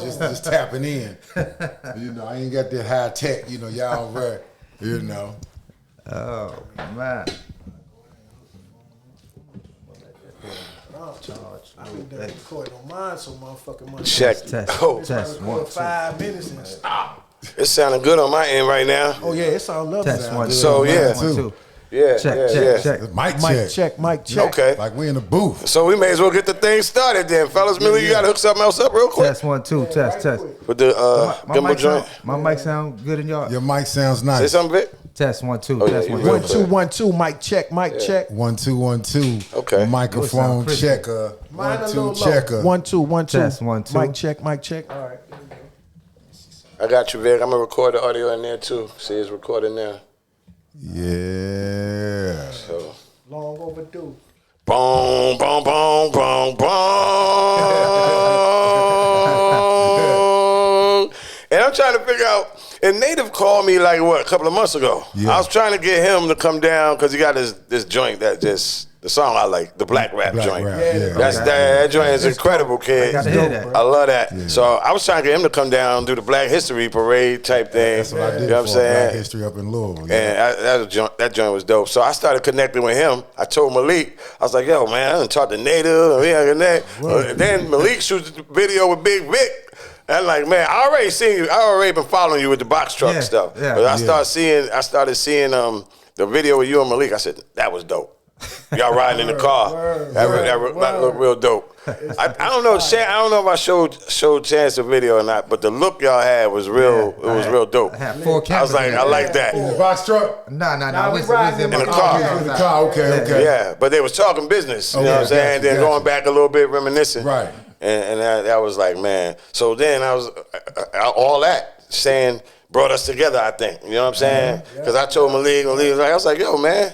just tapping in. You know, I ain't got that high tech. You know, y'all right. You know. Oh man. I been done recording on mine, so motherfucking money. Check. Test. 1, 2. 5 minutes and stop. It's sounding good on my end right now. Oh yeah, it's all lovely. Test 1, 2. So, yeah. 1, 2. Yeah, Check. Mic check. Mic check. Okay. Like we in the booth. So we may as well get the thing started then, fellas. Millie, you gotta hook something else up real quick. Test 1, 2. Test. With the gimbal joint. My mic sound good in y'all. Your mic sounds nice. Say something, Vic? Test 1, 2. Oh, Test yeah, 1, you 2. will. 1 2 1 2. Mic check. Mic check. 1 2 1 2. Okay. Microphone Yours sound checker. Mine a 1 little 2 low. checker. 1 2 1 2. Test 1 2. Mic check. Mic check. All right. I got you, Vic. I'm gonna record the audio in there too. See, it's recording now. Yeah. So. Long overdue. Boom, boom, boom, boom, boom. And I'm trying to figure out, and Native called me like, what, a couple of months ago. Yeah. I was trying to get him to come down because he got this joint that just, the song I like, the Black Rap Black joint. Rap, yeah. That joint is incredible, kid. gotta hear that. I love that. Yeah. So I was trying to get him to come down, do the Black History Parade type thing. That's what I did You know what I'm for Black saying? History up in Louisville. And that joint was dope. So I started connecting with him. I told Malik, I was like, yo, man, I done talked to Native. And then Malik shoots the video with Big Vic. And I'm like, man, I already seen you. I already been following you with the box truck stuff. Yeah. But I started seeing the video with you and Malik. I said, that was dope. Y'all riding in the car. That looked real dope. I don't know. I don't know if I showed Chance the video or not, but the look y'all had was real. It was real dope. I had 4 I cameras. was like, I like that. In the box truck? Nah. we We riding in in the car. In the car, okay. Yeah, but they was talking business. You know what I'm saying? Then going back a little bit, reminiscing. Right. And that was like, man. So then I was all that saying brought us together. I think. You know what I'm saying? Because I told Malik was like, I was like, yo, man.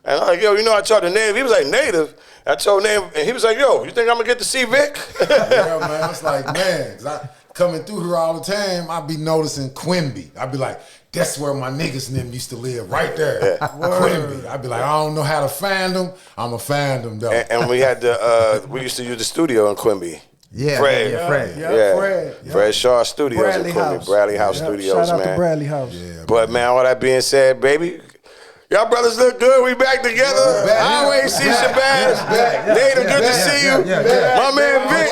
And I was like, yo, you know, I talked to Native. He was like, Native. I told Native, and he was like, yo, you think I'm gonna get to see Vic? Yeah, man. It's like, man, 'cause I coming through here all the time, I be noticing Quimby. I be like, that's where my niggas and them used to live, right there. Quimby. I be like, I don't know how to find them. I'ma find them though. And we had we used to use the studio in Quimby. Yeah, Fred. Fred. Fred Shaw Studios Bradley in Quimby. House. Bradley House Studios, Shout out man. to Bradley House. Yeah, But man, all that being said, baby, y'all brothers look good. We back together. I always see Shabazz. Native, good to see you. My man Vic.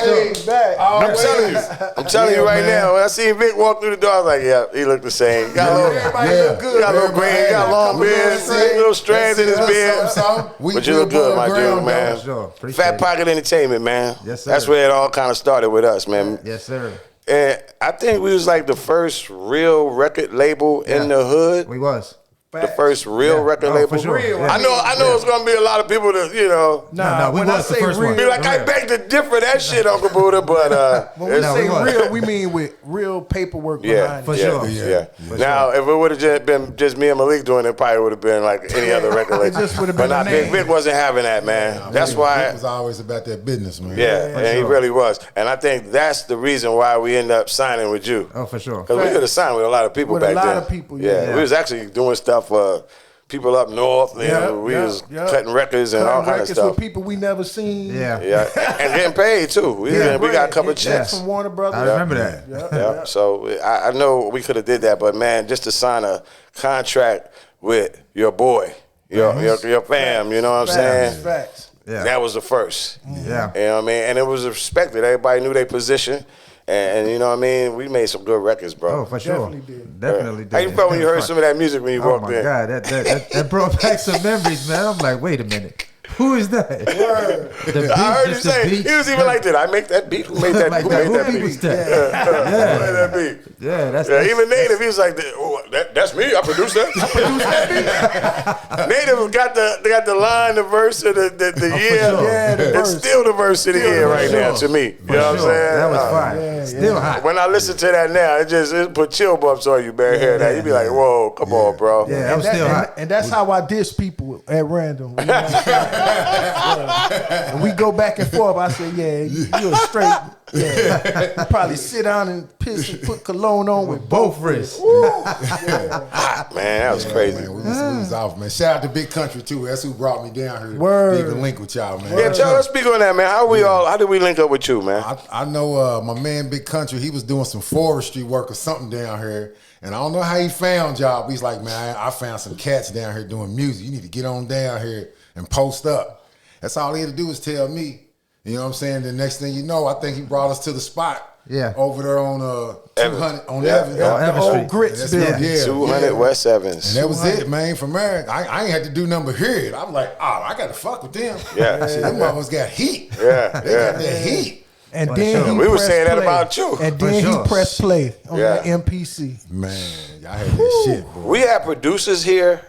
I'm telling you right now. When I seen Vic walk through the door, I was like, yeah, he looked the same. He got a little gray, he got long beard, little strands in his beard. But you look good, my dude, man. Fat Pocket Entertainment, man. Yes, sir. That's where it all kind of started with us, man. Yes, sir. And I think we was like the first real record label in the hood. We was. The first real record label. For sure. I know it's gonna be a lot of people that, you know, No, we when I was the say first real, one. be like, I beg to differ that shit, Uncle Buddha, but when we it's- say we was. real, we mean with real paperwork yeah, behind For it. sure. yeah. Now, if it would have been just me and Malik doing it, it probably would have been like any other record label. just would've But been not a Vic. name. Vic wasn't having that, man. That's It why. was always about that business, man. Yeah, and he really was. And I think that's the reason why we ended up signing with you. Oh, for sure. Because we could have signed with a lot of people With a back lot then. of people, yeah. We was actually doing stuff for people up north. And we was cutting records and all kind of stuff. with people we never seen. Yeah. Yeah, and getting paid too. We got a couple of checks. from Warner Brothers. I remember that. Yeah. So I know we could have did that, but man, just to sign a contract with your boy, your fam, you know what I'm saying? Facts. Yeah. That was the first. Yeah. You know what I mean? And it was respected. Everybody knew their position. And you know what I mean? We made some good records, bro. Oh, for sure. Definitely did. How you felt when you heard some of that music when you Oh walked my in? God, that brought back some memories, man. I'm like, wait a minute. Who is that? The beat, I heard you just the say, beat. he was even like, did I make that beat? Who made that, Like who that. made that Who beat? was that? Who made that beat? Yeah, that's Even Native, he was like, that's me. I produced that. Native got the line, the verse of the year. sure. Yeah, the It's verse. still the verse of the year right now to me. You know what I'm saying? That was fire. Still hot. When I listen to that now, it put chill bumps on you, man. Hear that? You be like, whoa, come on, bro. Yeah, that was still hot. And that's how I diss people at random. You know what I'm saying? And we go back and forth. I say, yeah, you a straight Yeah. Probably sit down and piss and put cologne on with both wrists. Man, that was crazy. Man, we was off, man. Shout out to Big Country too. That's who brought me down here. Word. To even link with y'all, man. Yeah, tell us, speak on that, man. How did we link up with you, man? I know my man Big Country, he was doing some forestry work or something down here. And I don't know how he found y'all, but he's like, man, I found some cats down here doing music. You need to get on down here and post up. That's all he had to do was tell me. You know what I'm saying? The next thing you know, I think he brought us to the spot. Yeah. Over there on 200 on Evans. Evans Street. Old Grits building. Yeah, 200 West Evans. And that was it, man. From there, I ain't had to do number here. I'm like, I got to fuck with them. Yeah. Shit, them motherfuckers got heat. Yeah, They got that heat. And then he we were pressed saying that play. about you. And then he pressed play on that MPC. Man, y'all had that shit, boy. We had producers here,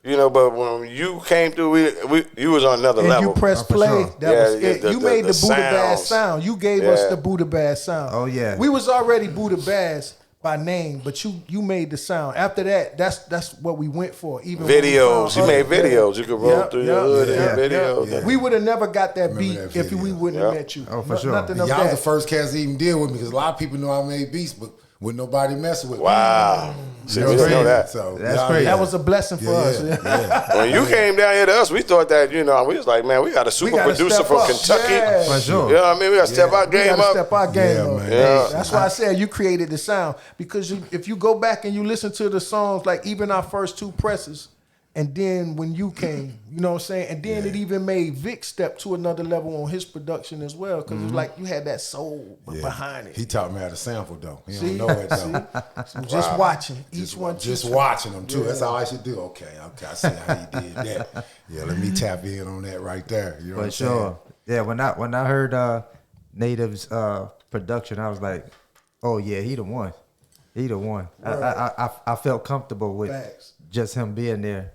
you know, but when you came through, you was on another And level. you pressed play. sure. That was it. the- You made the the Buddha Bazz sounds. sound. You gave us the Buddha Bazz sound. Oh, yeah. We was already Buddha Bazz by name, but you made the sound. After that, that's what we went for. Even when we Videos. You found made other- videos. You could roll through your hood and videos. yeah. We would have never got that Remember beat that if video. we wouldn't have met you. Oh, for sure. Nothing Y'all of was the that. first cats to even deal with me because a lot of people know I made beats, but with nobody messing with me. Wow. See, You we know didn't know what I'm that. saying? So, That's y'all- crazy. That was a blessing for us. When you came down here to us, we thought that, you know, we was like, man, we got a super gotta producer step from up. Kentucky. Yeah. For sure. You know what I mean? We got to step our We game gotta up. step our game Yeah, up. man. Yeah. That's why I said you created the sound because if you go back and you listen to the songs, like even our first two presses, and then when you came, you know what I'm saying, and then it even made Vic step to another level on his production as well because it's like you had that soul behind it. He taught me how to sample though. He See? don't know it though. So just watching each one. Just teach- watching them too. That's all I should do. Okay, I see how he did that. Yeah, let me tap in on that right there. You know what For I'm sure. Yeah, when I heard Native's production, I was like, oh yeah, he the one. He the one. I felt comfortable with Facts. just him being there.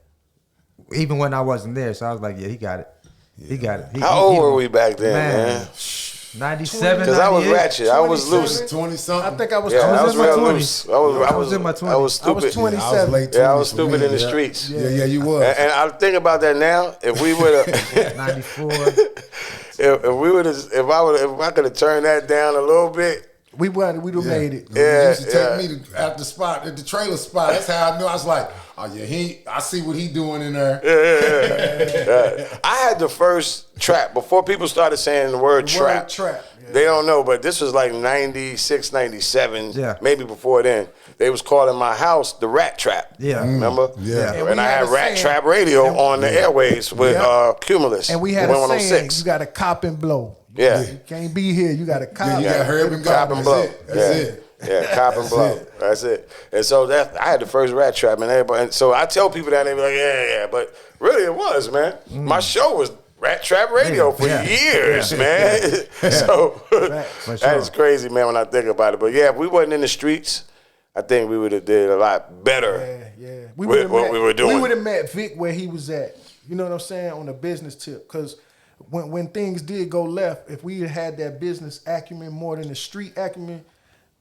Even when I wasn't there. So I was like, yeah, he got it. He got it. How old were we back then, man? 97, Because I was 98. ratchet. I was 27. loose. 20 something. I think I was. Yeah, I was was in my real 20s. loose. I was in my 20s. I was I was stupid. 20. I was late 20s. Yeah, I was for stupid me. in the Yeah. streets. Yeah, you was. And I think about that now. If we would have, 94. if I could have turned that down a little bit. We would have made it. He used to Yeah. take me to, at the spot, at the trailer spot. That's how I knew. I was like, oh yeah, I see what he doing in there. I had the first trap before people started saying the word trap. trap, yeah. They don't know, but this was like 96, 97, Yeah. maybe before then. They was calling my house the Rat Trap. Yeah. Remember? Yeah. And And we I had had a Rat saying- Trap Radio on the airways with Yeah. Cumulus. And we had a saying, 106. you got to cop and blow. Yeah. You can't be here. You got to cop. Yeah, you got hurry up and go. Cop and That's blow. it. That's it. Yeah, cop and blow. it. That's it. And so I had the first Rat Trap, and everybody. And so I tell people that, and they be like, yeah. But really, it was, man. My show was Rat Trap Radio for Yeah. years, man. So For that is sure. crazy, man, when I think about it. But yeah, if we wasn't in the streets, I think we would have did a lot better. Yeah. With would've what met- we were doing. We would have met Vic where he was at. You know what I'm saying? On a business tip. Because when things did go left, if we had that business acumen more than the street acumen,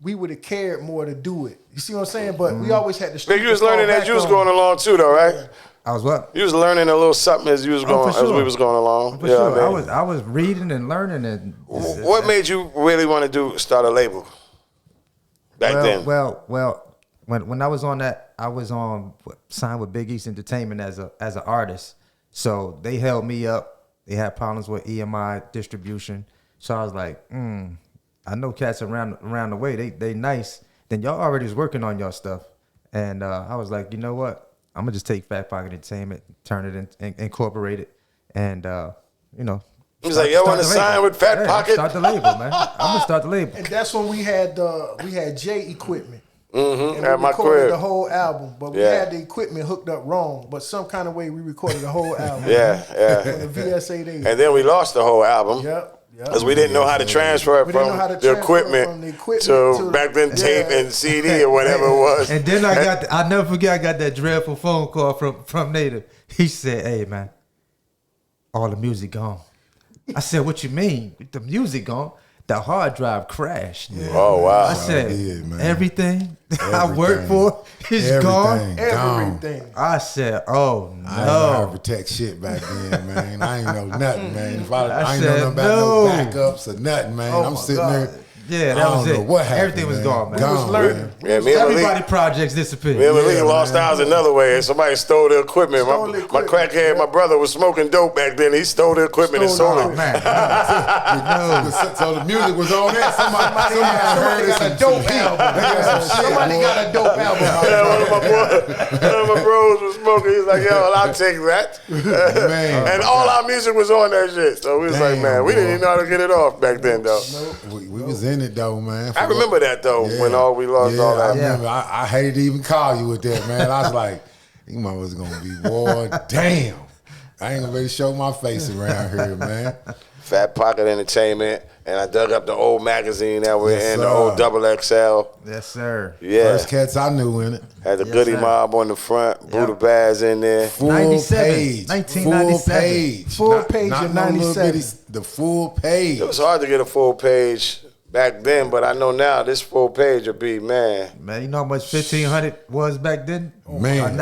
we would have cared more to do it. You see what I'm saying? But we always had the street. Nigga, you was to fall learning as back you was on. going along too, though, right? I was what? You was learning a little something as you was going, for as we sure. was going along. For Yeah, sure. man. I was reading and learning and What made you really want to start a label back then? Well, when I was on that, I was on signed with Big East Entertainment as an artist. So they held me up. They had problems with EMI distribution. So I was like, I know cats around the way. They nice. Then y'all already was working on y'all stuff. And I was like, you know what? I'm gonna just take Fat Pocket Entertainment, turn it in, incorporate it, and you know. He's like, y'all want to start the label. sign with Fat Yeah, Pocket? Start the label, man. I'm gonna start the label. And that's when we had J equipment. Mm-hmm. And At we my recorded crib. the whole album, but we Yeah. had the equipment hooked up wrong. But some kind of way we recorded the whole album. Yeah, On yeah. the VS880. And then we lost the whole album. Yep. Because we didn't know how to transfer We didn't from know how to the transfer equipment, from the equipment to to- back then tape Yeah. and CD or whatever it was. And then I'll never forget, I got that dreadful phone call from Native. He said, hey, man, all the music gone. I said, what you mean? The music gone? the hard drive crashed. Yeah, Oh, man, wow. I that's said, all it is, man. everything I worked Everything. for is gone. Everything. I said, oh I ain't know how to no. protect shit back then, man. I ain't know nothing, man. If I ain't said, know nothing about no no. backups or nothing, man. Oh, I'm my sitting God. there. Yeah, I that was don't know it. what happened, Everything was gone, man. was learning. Yeah, me and Everybody Malik, projects disappeared. me and Malik Yeah, lost man. ours another way. Somebody stole the equipment. Stole the My equipment, crackhead, my brother was smoking dope back then. He stole the equipment and sold Oh it. man. So the music was on there. Somebody heard got some a dope heat. album. They got some shit, Somebody boy. got a dope album. One of my bros was smoking. He's like, yo, I'll take that. Man. And all our music was on that shit. So we was like, Damn, man, we didn't boy. even know how to get it off back then, though. We was in it though, man. I remember that, though, when we lost all I that. remember. I hated to even call you with that, man. I was like, you motherfuckers gonna be boy, damn. I ain't gonna really show my face around here, man. Fat Pocket Entertainment. And I dug up the old magazine that we're Yes, in, the sir. old XXL. Yes, sir. Yeah. First cats I knew in it. Had the Yes, Goody sir. Mob on the front, Buddha Bazz in there. Full 97, page. 1997. Full page. Full page not in no little 97. bitty- The full page. It was hard to get a full page back then, but I know now this full page will be, man. Man, you know how much 1,500 was back then? Man.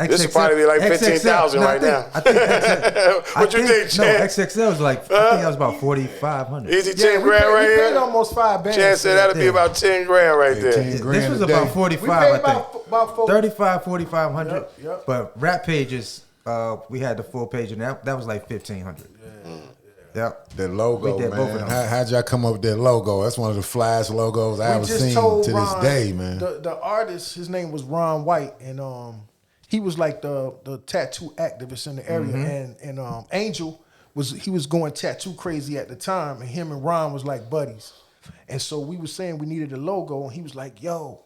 This would probably be like 15,000 right now. I think XXL, What you think, No, Chan? XXL was like, I think that was about 4,500. Easy Yeah, 10 we grand paid, right we paid here. almost 5 bands. Chance said that'll be Yeah. about 10 grand right Hey, there. 10 This grand was a day. about We 45, paid I think. about 4. 35, 4,500. Yep. But rap pages, we had the full page, and that was like 1,500. Yep. That logo, We did both of man. them. How'd y'all come up with that logo? That's one of the flyest logos I We ever just seen told to Ron, this day, man. The artist, his name was Ron White, and he was like the tattoo activist in the area, Mm-hmm. and Angel was going tattoo crazy at the time, and him and Ron was like buddies, and so we was saying we needed a logo, and he was like, "Yo,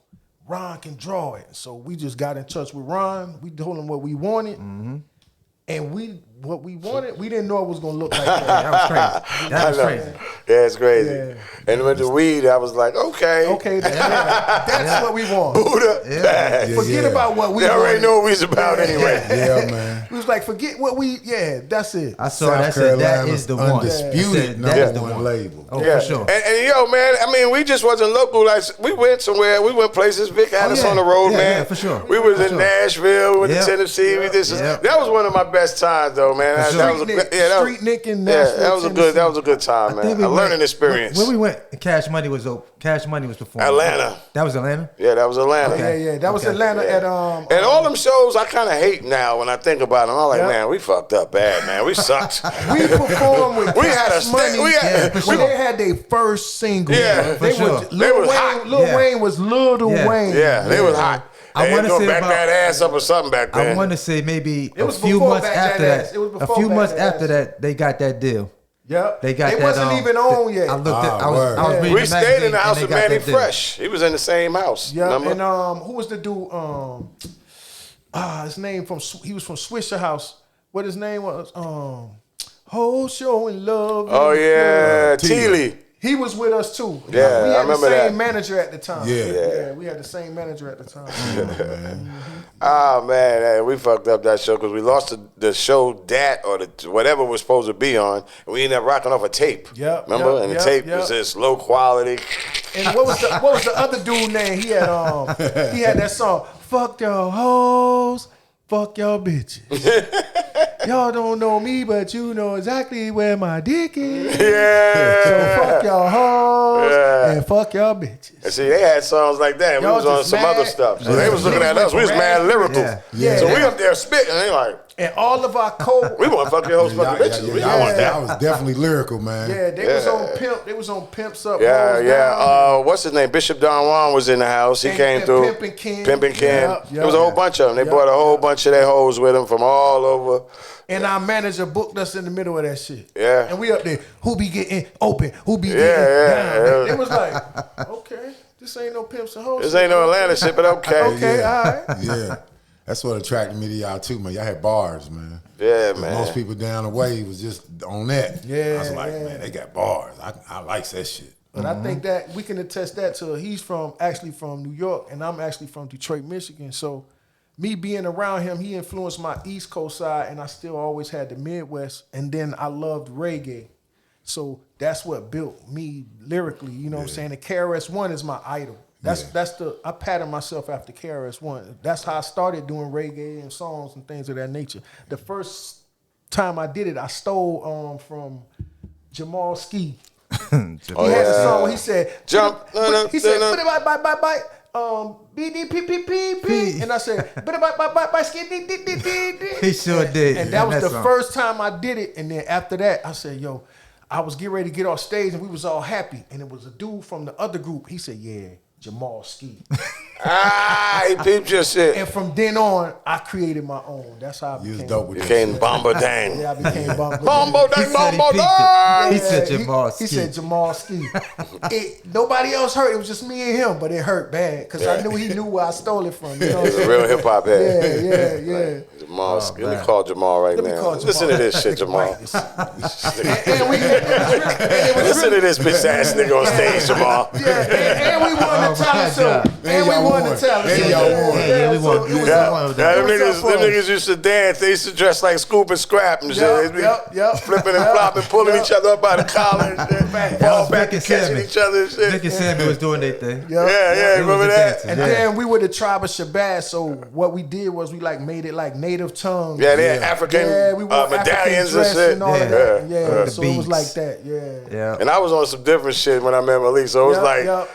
Ron can draw it." So we just got in touch with Ron. We told him what we wanted, and what we wanted, we didn't know it was gonna look like that. That was crazy. That was I know. crazy. Yeah, it's crazy. Yeah. And with the weed, I was like, okay. Okay, that's what we want. Buddha Bazz. Yeah, Forget yeah. about what we They already wanted. know what we's about anyway. Yeah, man. We was like, forget what we, that's it. I saw that. Said that is the one. Undisputed I said, that is the number one label. Oh, Yeah. for sure. And yo, man, I mean, we just wasn't local. Like, we went somewhere. We went places. Vic had us yeah. on the road, Yeah, man. yeah, for sure. We was For in sure. Nashville. We went Yep. to Tennessee. We did some, Yep. That was one of my best times, though, man. That, sure. that was a, Street yeah, that was, Street Nick in yeah, Nashville, that was a Tennessee. good time, man. think we A learning went- experience. When we went, Cash Money was open. Cash Money was performing. Atlanta. That was Atlanta. Yeah, that was Atlanta. Yeah. That was Okay. Atlanta at And all them shows, I kind of hate now when I think about them. I'm like, Yeah. man, we fucked up bad, man. We sucked. we performed with We had a Cash Money. we had, Yeah, for When sure. they had their first single, Yeah, for sure. They was hot. Lil Yeah. Wayne was Lil Yeah. Wayne. Yeah, they was hot. I They wanna gonna say back about- that ass up or something back then. I want to say maybe It a was few before months Back after That Ass. that. It was A before few Back months That after Ass. that, they got that deal. Yep. They got It that. wasn't even on yet. I looked at. I word. was reading we the stayed in magazine the house and with they got Manny that deal. Fresh. He was in the same house. Yeah, Remember? and who was the dude? His name he was from Swisher House. What his name was? Whole show in love. Oh yeah, Teely. Teely. He was with us too. Yeah, we had I remember the that. same manager at the time. Yeah. we had the same manager at the time. Oh man, we fucked up that show because we lost the show or the whatever we're supposed to be on, and we ended up rocking off a tape. Yep, remember? yep, And the yep, tape yep. was just low quality. And what was the other dude name? He had that song. Fuck y'all hoes, fuck y'all bitches. Y'all don't know me, but you know exactly where my dick is. Yeah. So fuck y'all hoes and fuck y'all bitches. And see, they had songs like that. We Y'all was on just some mad. other stuff. So Yeah. they was looking at us. We was mad lyrical. Yeah. So we up there spitting. And they like, And all of our co we want to fuck your hoes, fuck your bitches. We don't want I that. was definitely lyrical, man. yeah, they was on pimp. They was on Pimps Up. Yeah, Hoes yeah. Down. What's his name? Bishop Don Juan was in the house. He And- came and through. Pimpin' Ken. Pimpin' Ken. Yep, There was a whole bunch of them. They Yep. brought a whole bunch of their hoes with them from all over. And our manager booked us in the middle of that shit. Yeah. And we up there, who be getting open, who be getting yeah, down. yeah. It was like, okay, this ain't no pimps and hoes. This ain't no Atlanta shit, but okay. Okay, all right. Yeah. That's what attracted me to y'all too, man. Y'all had bars, man. Yeah, 'Cause man. Most people down the way was just on that. Yeah, I was like, yeah. man, they got bars. I like that shit. But I think that we can attest that to he's actually from New York, and I'm actually from Detroit, Michigan. So me being around him, he influenced my East Coast side, and I still always had the Midwest. And then I loved reggae. So that's what built me lyrically. You know what I'm saying? And KRS-One is my idol. I patterned myself after KRS-One. That's how I started doing reggae and songs and things of that nature. The first time I did it, I stole from Jamal Ski. He had a song where he said, "Jump." He said, "Bye. BDPPP," and I said, "Bye. He sure did. And that was the first time I did it. And then after that, I said, "Yo." I was getting ready to get off stage and we was all happy. And it was a dude from the other group. He said, "Yeah, Jamal Ski." He peeped your shit. And from then on, I created my own. That's how I became. You was dope with that. Became Bomba Dang. Yeah, I became Bomba Dang, Bomba Dang. He said Jamal Ski. He said Jamal Ski. Nobody else heard. It was just me and him, but it hurt bad because I knew he knew where I stole it from. You know what I'm saying? A real hip hop head. Yeah. Jamal Ski. Let me call Jamal right now. Listen to this shit, Jamal. And Listen to this bitch ass nigga on stage, Jamal. And we won the talent show. And we won the talent show. Yeah, we won. Them niggas used to dance. They used to dress like Scoop and Scrap and shit. Yep. Flipping and flopping, pulling each other up by the collar and shit. Fall back and catching each other and shit. Vic and Sammy was doing their thing. Yeah, remember that? And then we were the tribe of Shabazz, so what we did was we like made it like native tongue. Yeah, they had African medallions and shit. And all of that. Yeah, so it was like that. Yeah. And I was on some different shit when I met Malik, so it was like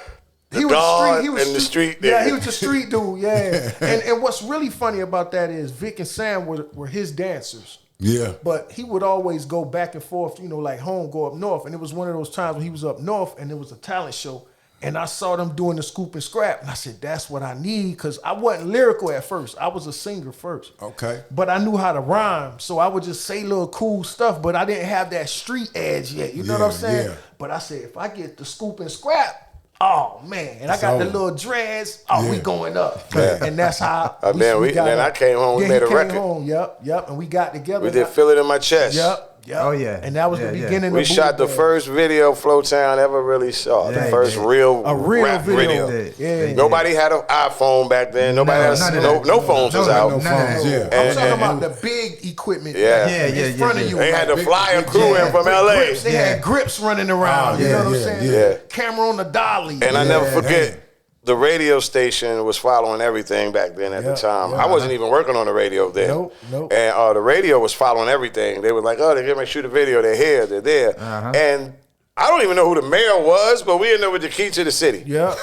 he was the street. Yeah, he was the street dude. Yeah, and what's really funny about that is Vic and Sam were his dancers. Yeah. But he would always go back and forth, like home, go up north. And it was one of those times when he was up north and there was a talent show. And I saw them doing the scoop and scrap. And I said, that's what I need. Because I wasn't lyrical at first. I was a singer first. Okay. But I knew how to rhyme. So I would just say little cool stuff. But I didn't have that street edge yet. You know what I'm saying? Yeah. But I said, if I get the scoop and scrap, oh man, and I got the little dreads. We going up, and that's how. I came home. We made a record. Home, yep, and we got together. We did "Feel It in My Chest." Yep. Oh yeah, and that was the beginning. We shot the first video Flowtown ever really shot. The first real rap video. Yeah. Nobody had an iPhone back then. Nobody had no phones was out. I'm talking about the big equipment. In front of you. They had to fly a crew in from LA. They had grips running around. You know what I'm saying? Yeah. Camera on the dolly. And I never forget. The radio station was following everything back then at the time. I wasn't even working on the radio then. Nope. And the radio was following everything. They were like, oh, they're going to shoot a video. They're here. They're there. And I don't even know who the mayor was, but we ended up with the key to the city. Yeah.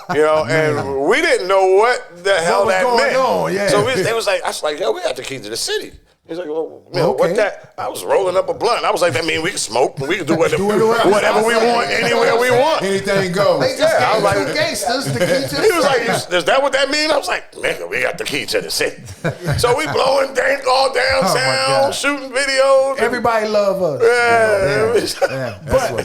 And we didn't know what the hell that meant. So they was like, I was like, yo, we got the key to the city. He's like, well, what that? I was rolling up a blunt. I was like, that mean we can smoke and we can do whatever we want, anywhere we want. Anything goes. They just I was like, gangsters, the key to the He was like, is that what that mean? I was like, nigga, we got the key to the city. So we blowing dank all downtown, shooting videos. Everybody love us.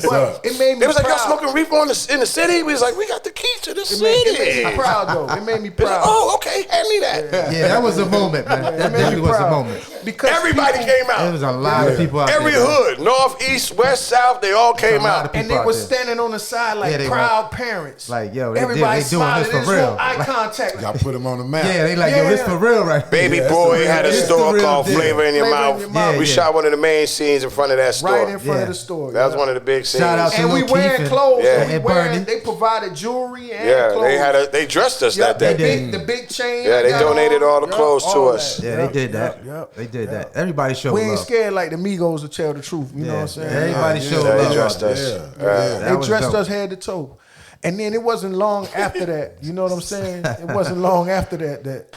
But it made me It was like, y'all proud. smoking reefer in the city? We was like, we got the key to the city. It made me proud, though. It made me proud. Like, oh, okay, hand me that. Yeah, that was a moment, man. That definitely was a moment. Because everybody came out. There was a lot of people out there. Every hood, north, east, west, south, they all came out. And they were standing on the side like proud parents. Like, yo, everybody they doing this for real. Eye contact. Y'all put them on the map. Yeah, they like, yo, this for real right Baby here. Boy had a store called Flavor in Your Mouth. We shot one of the main scenes in front of that store. Right in front of the store. That was one of the big scenes. Shout out to And we wearing clothes. and They provided jewelry and clothes. They dressed us that day. The big chain. Yeah, they donated all the clothes to us. Yeah, they did that. They did that. Everybody showed We love. ain't scared like the Migos to tell the truth. You know what I'm saying? Everybody showed love. They dressed us. They dressed us head to toe. And then it wasn't long after that. You know what I'm saying? It wasn't long after that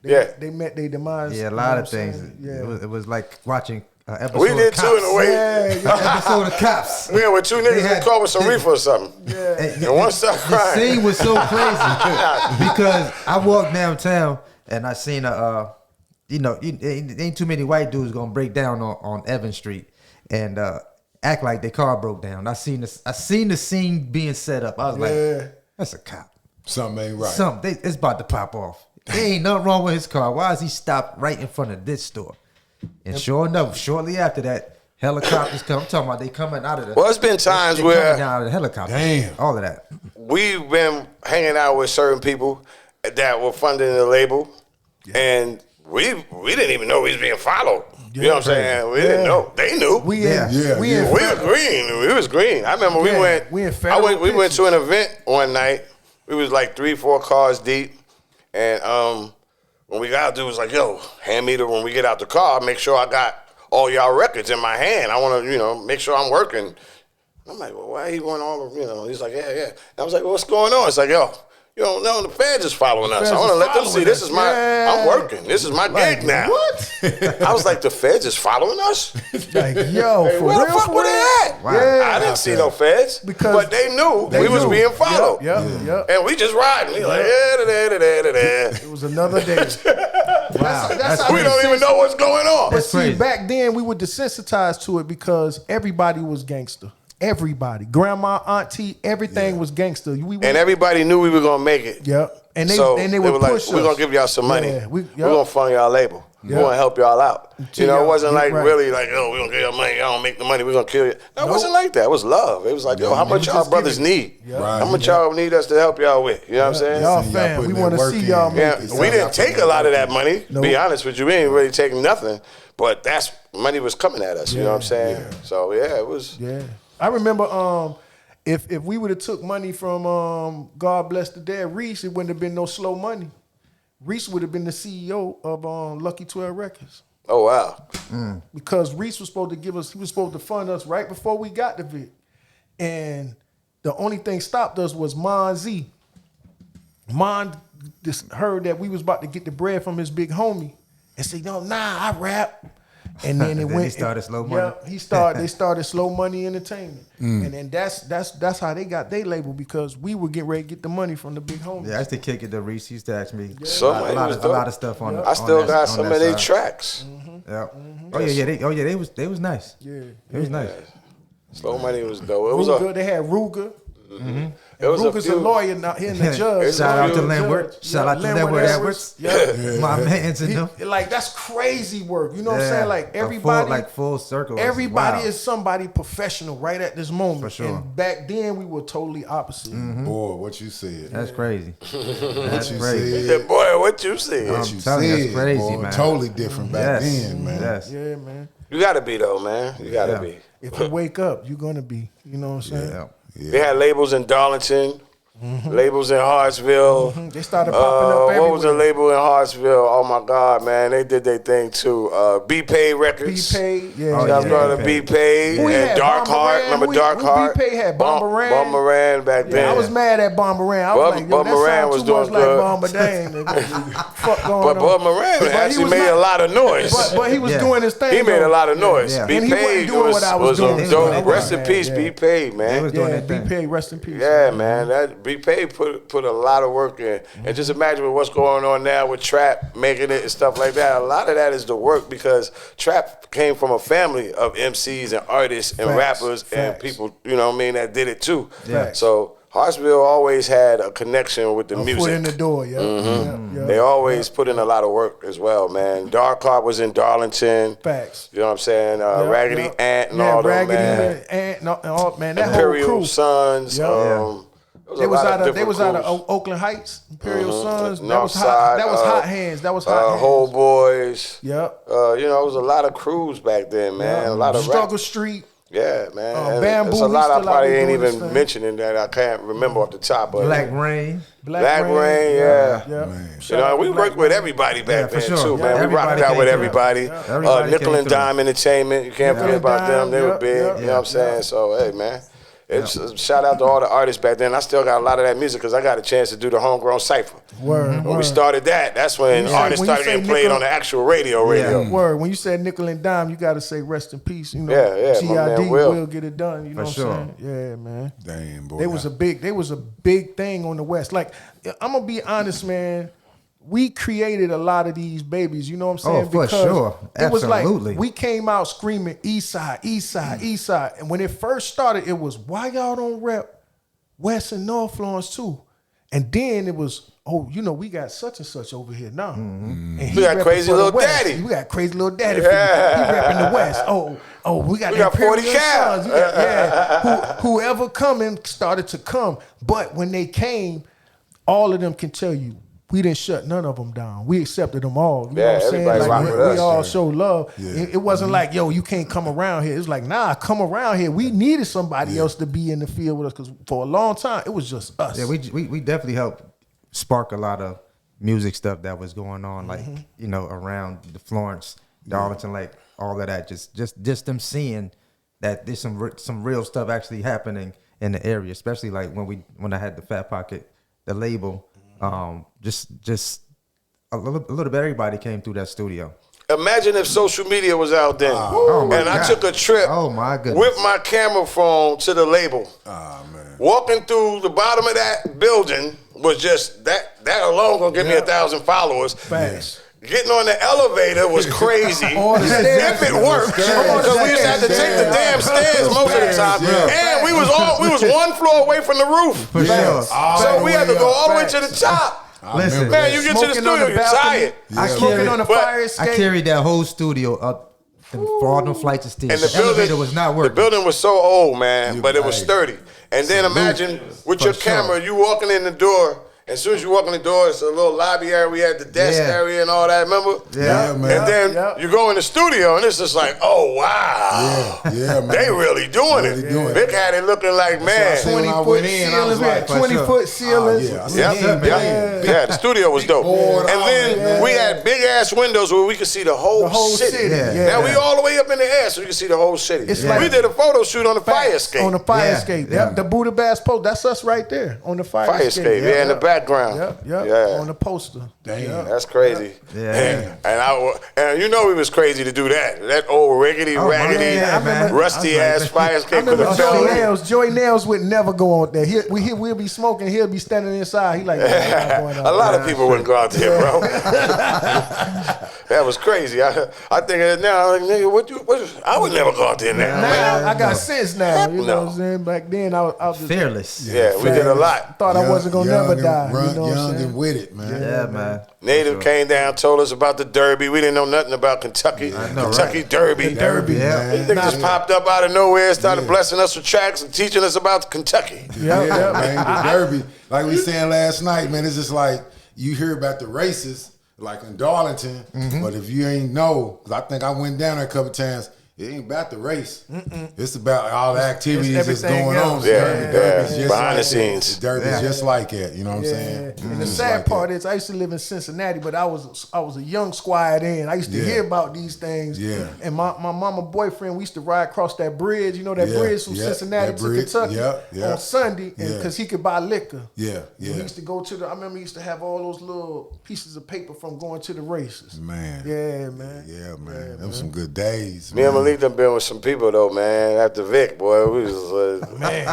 they met their demise. Yeah, a lot of things. It was like watching an episode We did of Cops. too in a way. Episode of Cops. Yeah, with two niggas in the car with some reefer or something. And one started crying. The scene was so crazy because I walked downtown and I seen ain't too many white dudes gonna break down on Evans Street and act like their car broke down. I seen the scene being set up. I was like, that's a cop. Something ain't right. It's about to pop off. There ain't nothing wrong with his car. Why is he stopped right in front of this store? And sure enough, shortly after that, helicopters come. I'm talking about they coming out of the. Well, it's been times where coming out of the helicopter. Damn. All of that. We've been hanging out with certain people that were funding the label, and we didn't even know we was being followed. You know what I'm saying? We didn't know. They knew. We was green. I remember we went to an event one night. We was like 3-4 cars deep, and when we got out there, it was like, yo, hand me when we get out the car, make sure I got all y'all records in my hand. I want to, make sure I'm working. I'm like, well, why he want all of, He's like, yeah. And I was like, well, what's going on? It's like, yo, you don't know, the feds is following us. I want to let them see this is I'm working. This is my gig now. What? I was like, the feds is following us? Like, yo, for where real, the fuck were they at? Wow. Yeah. I didn't see no feds, but they knew we was being followed. Yep. And we just riding. We like, da. It was another day. Wow. That's how we don't even know what's going on. But see, back then we were desensitized to it because everybody was gangster. Everybody, grandma, auntie, everything was gangster. And everybody knew we were gonna make it. Yep. And they would push us. We're gonna give y'all some money. Yeah, we're gonna fund y'all label. We're gonna help y'all out. It wasn't like really like, oh, we're gonna give y'all money. Y'all don't make the money. We're gonna kill you. No, it wasn't like that. It was love. It was like, yo, how much y'all brothers need? How much y'all need us to help y'all with? You know what I'm saying? Y'all fam, we want to see y'all make it. We didn't take a lot of that money. To be honest with you, we ain't really taking nothing. But that's money was coming at us. You know what I'm saying? Yeah. So it was. Yeah. I remember if we would have took money from God Bless the Dead Reese, it wouldn't have been no slow money. Reese would have been the CEO of Lucky 12 Records. Oh wow! Because Reese was supposed to he was supposed to fund us right before we got the Vic, and the only thing stopped us was Mon Z. Mon just heard that we was about to get the bread from his big homie, and said, "No, I rap." And then He started Slow Money. Yeah, they started Slow Money Entertainment, and then that's how they got their label because we were getting ready to get the money from the big homies. Yeah, I used to kick it. The Reese used to ask me a lot of stuff on. I still got some of their tracks. Yeah. Oh yeah. They was nice. Yeah, it was nice. Slow Money was dope. It was Ruger, they had Ruger. Mm-hmm. Ruger's a lawyer now, he and the judge. Shout out to Landward. Shout out to Landward Edwards. My man's in them. Like that's crazy work. You know what I'm saying? Like everybody, full circle. Everybody is somebody professional right at this moment. For sure. And back then we were totally opposite. Mm-hmm. Boy, what you said. That's crazy. That's crazy. Said, boy, what you said. What you said. That's crazy, boy, man. Totally different back then, man. Yes. Yeah, man. You gotta be though, man. You gotta be. If you wake up, you're gonna be. You know what I'm saying? Yeah. They had labels in Darlington, labels in Hartsville. They started popping up everywhere. What was the label in Hartsville? Oh my God, man, they did their thing too. B Pay Records. B Pay, yeah. B Pay and Dark Heart. Remember Dark Heart? B Pay had Bomberan. Bomberan back then. I was mad at Bomberan. I was like, yo, that sound too much like Bombadang. Fuck going on. But Bomberan actually made a lot of noise. But he was doing his thing. He made a lot of noise. B Pay was dope. Rest in peace, B Pay, man. B Pay, rest in peace. Yeah, man. That B Pay put a lot of work in. And just imagine with what's going on now with trap, making it and stuff like that. A lot of that is the work because trap came from a family of MCs and artists and rappers and people, you know what I mean, that did it too. So Hartsville always had a connection with the music. Foot in the door, They always put in a lot of work as well, man. Dark Heart was in Darlington. Facts. You know what I'm saying? Raggedy Ant and all them, man. Ant, man, that Imperial whole crew. Sons. They was out of Oakland Heights, Imperial Sons. That was Hot Hands. That was Hot Hands. Whole Boys. Yep. It was a lot of crews back then, man. A lot of Struggle Street. Yeah, man. Bamboo. There's a lot I probably ain't even mentioning that I can't remember off the top of Black Rain. Black Rain, yeah. We worked with everybody back then too, man. We rocked out with everybody. Nickel and Dime Entertainment. You can't forget about them. They were big. You know what I'm saying? So, hey, man. Shout out to all the artists back then. I still got a lot of that music because I got a chance to do the Homegrown Cypher. When we started that's when artists started getting played on the actual radio. Word. When you said Nickel and Dime, you got to say rest in peace. You know, G.I.D. will get it done. You know what I'm saying? Yeah, man. Damn, boy. They was a big thing on the West. Like, I'm going to be honest, man. We created a lot of these babies, you know what I'm saying? Oh, for sure. Absolutely. It was like we came out screaming East Side, East Side, East Side. And when it first started, it was, why y'all don't rep West and North Florence too? And then it was, we got such and such over here now. And we got Crazy Little Daddy. We got Crazy Little Daddy. He repping the West. We got 40 Cal. Whoever coming started to come. But when they came, all of them can tell you, we didn't shut none of them down. We accepted them all. You know Yeah, what I'm saying? everybody rock Like, with we us, all yeah. show love. Yeah. It wasn't like, yo, you can't come around here. It was like, nah, come around here. We needed somebody else to be in the field with us because for a long time, it was just us. Yeah, we definitely helped spark a lot of music stuff that was going on, like around the Florence, Darlington, like all of that. Just them seeing that there's some real stuff actually happening in the area, especially like when I had the Fat Pocket, the label. Just a little bit. Everybody came through that studio. Imagine if social media was out then, my and I God. took a trip Oh my goodness. with my camera phone to the label. Ah, man. Walking through the bottom of that building was just that alone gonna give me 1,000 followers. Fast. Getting on the elevator was crazy. If it worked, because we used to have to take the damn stairs most of the time, and we was one floor away from the roof. For sure. So we had to go all the way to the top. Listen, Man, you get to the Smoking on studio, the you're balcony. tired. Smoking on the But fire escape. I carried that whole studio up for all them flights of stairs. And the elevator building was not The working. building was so old, man, but it was Right. sturdy. And then imagine with For your sure. camera, you walking in the door. As soon as you walk in the door, it's a little lobby area. We had the desk Yeah. area and all that. Remember? Yeah, man. And then you go in the studio, and it's just like, oh wow, Yeah, man. they really doing Really it. doing it. Vic had it looking like, man. So when I went in, I was like, 20-foot ceilings. yeah, I Yep, said, yeah, the studio was dope. board, And all then that, we had big ass windows where we could see the whole, The whole city. city. Yeah. Yeah. Now we all the way up in the air, so you can see the whole city. It's like- we did a photo shoot on the fire escape. On the fire Yeah, escape. yeah. Yep. The Buddha Bass post. That's us right there on the fire escape. yeah, in the background. Yep. Yeah. On the poster. Damn. Yep. That's crazy. Yeah. And you know we was crazy to do that. That old rickety, Oh, my raggedy, God, man. rusty I ass was like- fire I escape. remember could have fell Joey in. Nails. Joey Nails would never go out there. We'll be smoking. He'll be standing inside. He like, "Yeah, I'm not going out A lot there." of people wouldn't go out there, bro. That was crazy. I think of it now. Like, nigga, I would never go out there now. Now I got sense now. You know No. what I'm saying? Back then I was just Fearless. Yeah, we did a lot. thought I wasn't gonna Young never and die. run- You know what I'm young saying? and with it, man. Yeah, man. Native came down, told us about the Derby. We didn't know nothing about Kentucky. know, Kentucky Derby. Derby, Yeah. These niggas just popped up out of nowhere, started blessing us with tracks and teaching us about Kentucky. Yep, Yeah, yep. man, the Derby. Like we saying last night, man, it's just like you hear about the races, like in Darlington, but if you ain't know, because I think I went down there a couple times, it ain't about the race. It's about all the activities that's everything going else. on. Yeah, The yeah. Derby's just Behind like the that. scenes. The Derby's just like that. You know what I'm saying? And the Just sad like part that. is, I used to live in Cincinnati, but I was a young squire then. I used to Yeah. hear about these things. Yeah. And my mama boyfriend, we used to ride across that bridge. You know that Yeah, bridge from yeah, Cincinnati that to bridge. Kentucky Yeah. on Sunday, Yeah. because he could buy liquor. Yeah, And he used to go to I remember he used to have all those little pieces of paper from going to the races. Man. Yeah, man. Yeah, man. Them some good days. Me and man. Malik done been with some people though, man. After Vic, boy, we was Man.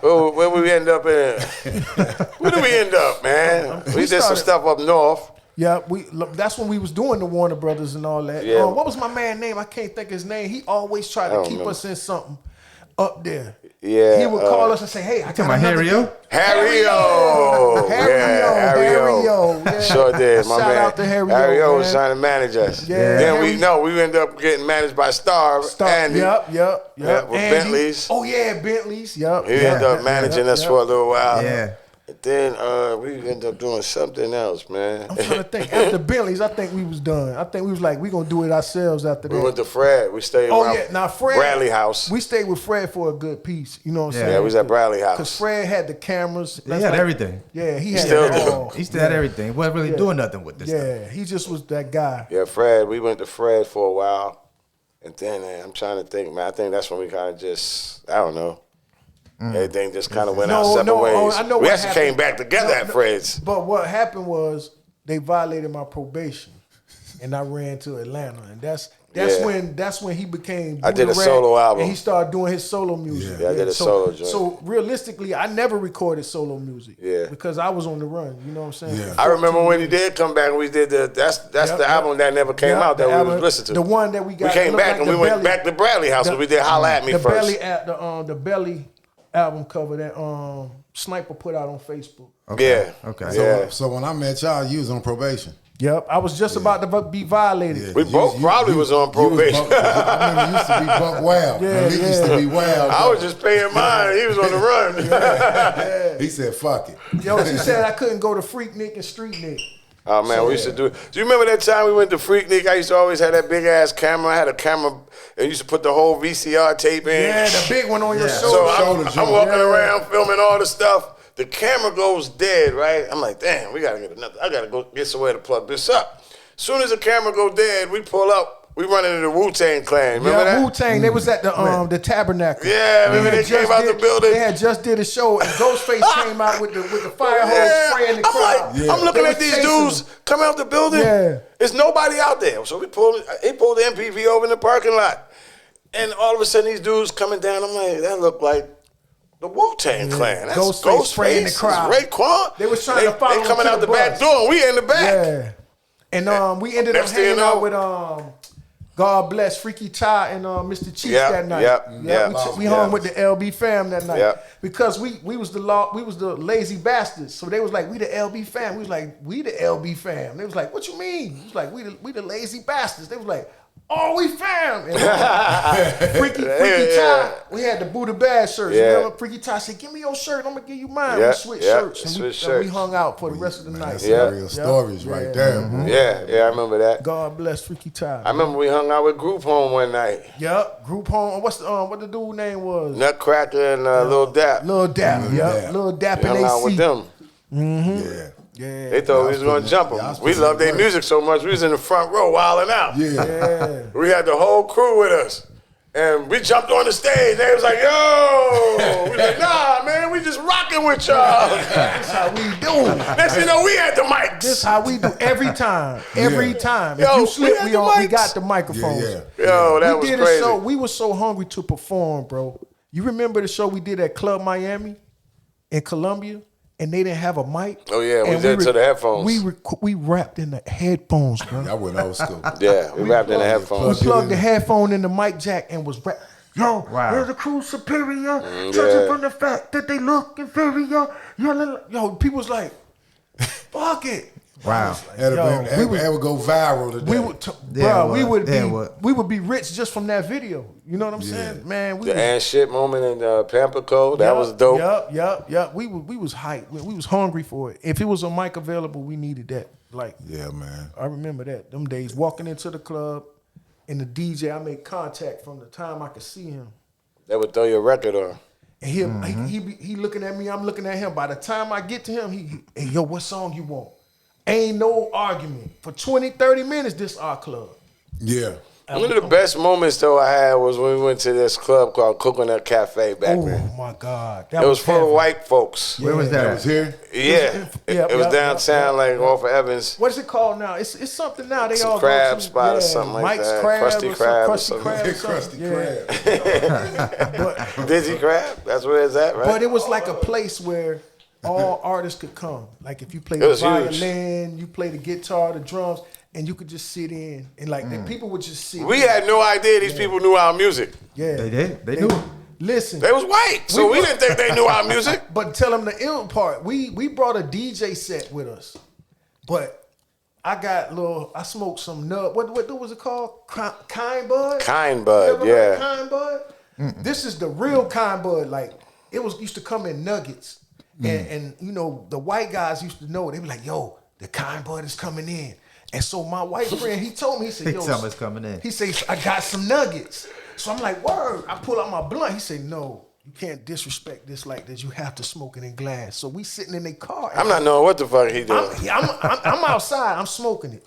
where we end up in? Where did we end up, man? We did some started- stuff up north. Yeah, that's when we was doing the Warner Brothers and all that. Yeah. What was my man name? I can't think of his name. He always tried I to don't keep remember. us in something up there. Yeah, He would call us and say, "Hey, I got Talking about another Harry-O? gig." Harry-O. Yeah, Harry-O. Yeah. Sure did, my Shout man. out to Harry-O, Harry-O was man. trying to manage us. Yeah, Then Harry- we ended up getting managed by Star. Andy. Yep. Yeah, with Andy. Bentleys. Oh yeah, Bentleys. Yep. He ended up managing us for a little while. Yeah. And then we ended up doing something else, man. I'm trying to think. After Bentleys, I think we was done. I think we was like, we gonna do it ourselves after We that. went to Fred. We stayed Oh around yeah, now Fred. Bradley House. We stayed with Fred for a good piece. You know what I'm saying? Yeah, we was at Bradley House. Because Fred had the cameras. He had everything. Yeah, he had still it do. all. He still had everything. He wasn't really doing nothing with this stuff. Yeah, he just was that guy. Yeah, Fred. We went to Fred for a while. And then I'm trying to think, man. I think that's when we kind of just, I don't know. Everything just kind of went our separate ways. I know we what actually happened. came back together at Fred's. But what happened was they violated my probation, and I ran to Atlanta, and that's when he became. I did a Buddha Rat, solo album. and he started doing his solo music. Yeah, I did a solo joint. So realistically, I never recorded solo music. Yeah. because I was on the run. You know what I'm saying? Yeah. I remember when he did come back. We did that's the album that never came out that we was listening to. The one that we got. we came looked back like and the we went Belly- back to Bradley House and we did Holla at Me the first. the Belly album cover that Sniper put out on Facebook. Yeah. Okay. Yeah. So when I met y'all, you was on probation. Yep, I was just about to be violated. We both probably was on probation. I remember you used to be Buck Wild. Yeah, Malik used to be wild. I was just paying mine. He was on the run. He said, "Fuck it." Yo, she said I couldn't go to Freak Nick and Street Nick. Oh man, we used to do it. Do you remember that time we went to Freaknik? I used to always have that big ass camera. I had a camera and used to put the whole VCR tape in. Yeah, the big one on your So shoulder. I'm walking around filming all the stuff. The camera goes dead, right? I'm like, damn, we gotta get another. I gotta go get somewhere to plug this up. As soon as the camera go dead, we pull up. We run into the Wu-Tang Clan. Remember that? Wu-Tang. They was at the Tabernacle. Yeah, remember they came out the building. They had just did a show, and Ghostface came out with the fire hose spraying the crowd. I'm looking at these dudes coming out the building. Yeah. There's nobody out there. So he pulled the MPV over in the parking lot. And all of a sudden, these dudes coming down. I'm like, that looked like the Wu-Tang Clan. That's Ghostface spraying the crowd. Raekwon. They was trying to follow They coming out the back door, and we in the back. Yeah. And we ended up hanging out with God bless Freaky Ty and Mr. Chief that night. We hung with the LB fam that night because we was the lazy bastards. So they was like, we the LB fam. We was like, we the LB fam. They was like, what you mean? We was like, we the lazy bastards. They was like, oh, we fam. And Freaky Ty, we had the Buddha Bazz shirts. Yeah. Remember, Freaky Ty said, give me your shirt. I'm gonna give you mine. We switched shirts and we hung out for the rest of the night. That's real stories right there. Mm-hmm. Yeah, I remember that. God bless Freaky Ty. I remember we hung out with Group Home one night. Yep, Group Home. What's what the dude name was? Nutcracker and Lil Dap. Lil Dap. Lil Dap and hung out with them. Mm-hmm. Yeah. They thought we was gonna jump them. We loved their music so much. We was in the front row wilding out. Yeah. We had the whole crew with us. And we jumped on the stage. They was like, yo. We was like, nah, man, we just rocking with y'all. That's how we do. Next thing you know, we had the mics. This how we do every time. Every time. If you slip, we got the microphones. Yo, that was crazy. A show. We were so hungry to perform, bro. You remember the show we did at Club Miami in Columbia? And they didn't have a mic. Oh yeah, we did to the headphones. We rapped in the headphones, bro. That went old school. Yeah, we rapped in the headphones. We plugged the headphone in the mic jack and was rap. Yo, they're the crew superior, judging from the fact that they look inferior. Yo, people was like, fuck it. Wow. It would go viral today. We would be rich just from that video. You know what I'm saying? Man, the and shit moment in Pamplico, that was dope. Yep. We was hyped. We was hungry for it. If it was a mic available, we needed that. Like, yeah, man. I remember that. Them days walking into the club and the DJ, I made contact from the time I could see him. That would throw your record on. And he looking at me, I'm looking at him. By the time I get to him, hey, yo, what song you want? Ain't no argument. For 20, 30 minutes, this our club. Yeah. One of the best moments, though, I had was when we went to this club called Coconut Cafe back then. Oh, my God. It was full of white folks. Where was that? That was here? Yeah. It was downtown, like off of Evans. What is it called now? It's something now. They all crab go to, spot or something like Mike's that. Crab Krusty Krab or something. Crab. Dizzy Crab? That's where it's at, right? But it was like a place where all artists could come. Like if you play the violin, you play the guitar, the drums, and you could just sit in and like the people would just sit. We had no idea these people knew our music. Yeah, they did. They knew. Listen, they was white, so we didn't think they knew our music. But tell them the ill part. We brought a DJ set with us, but I smoked some nub. What was it called? Kind Bud. Kind Bud, yeah. Kind Bud. This is the real Kind Bud. Like it used to come in nuggets. And you know, the white guys used to know. They be like, yo, the Kind Bud is coming in. And so my white friend, he told me, he said, yo, something's coming in. He said, I got some nuggets. So I'm like, word. I pull out my blunt. He said, no, you can't disrespect this like this. You have to smoke it in glass. So we sitting in their car. I'm not knowing what the fuck he doing. I'm outside. I'm smoking it.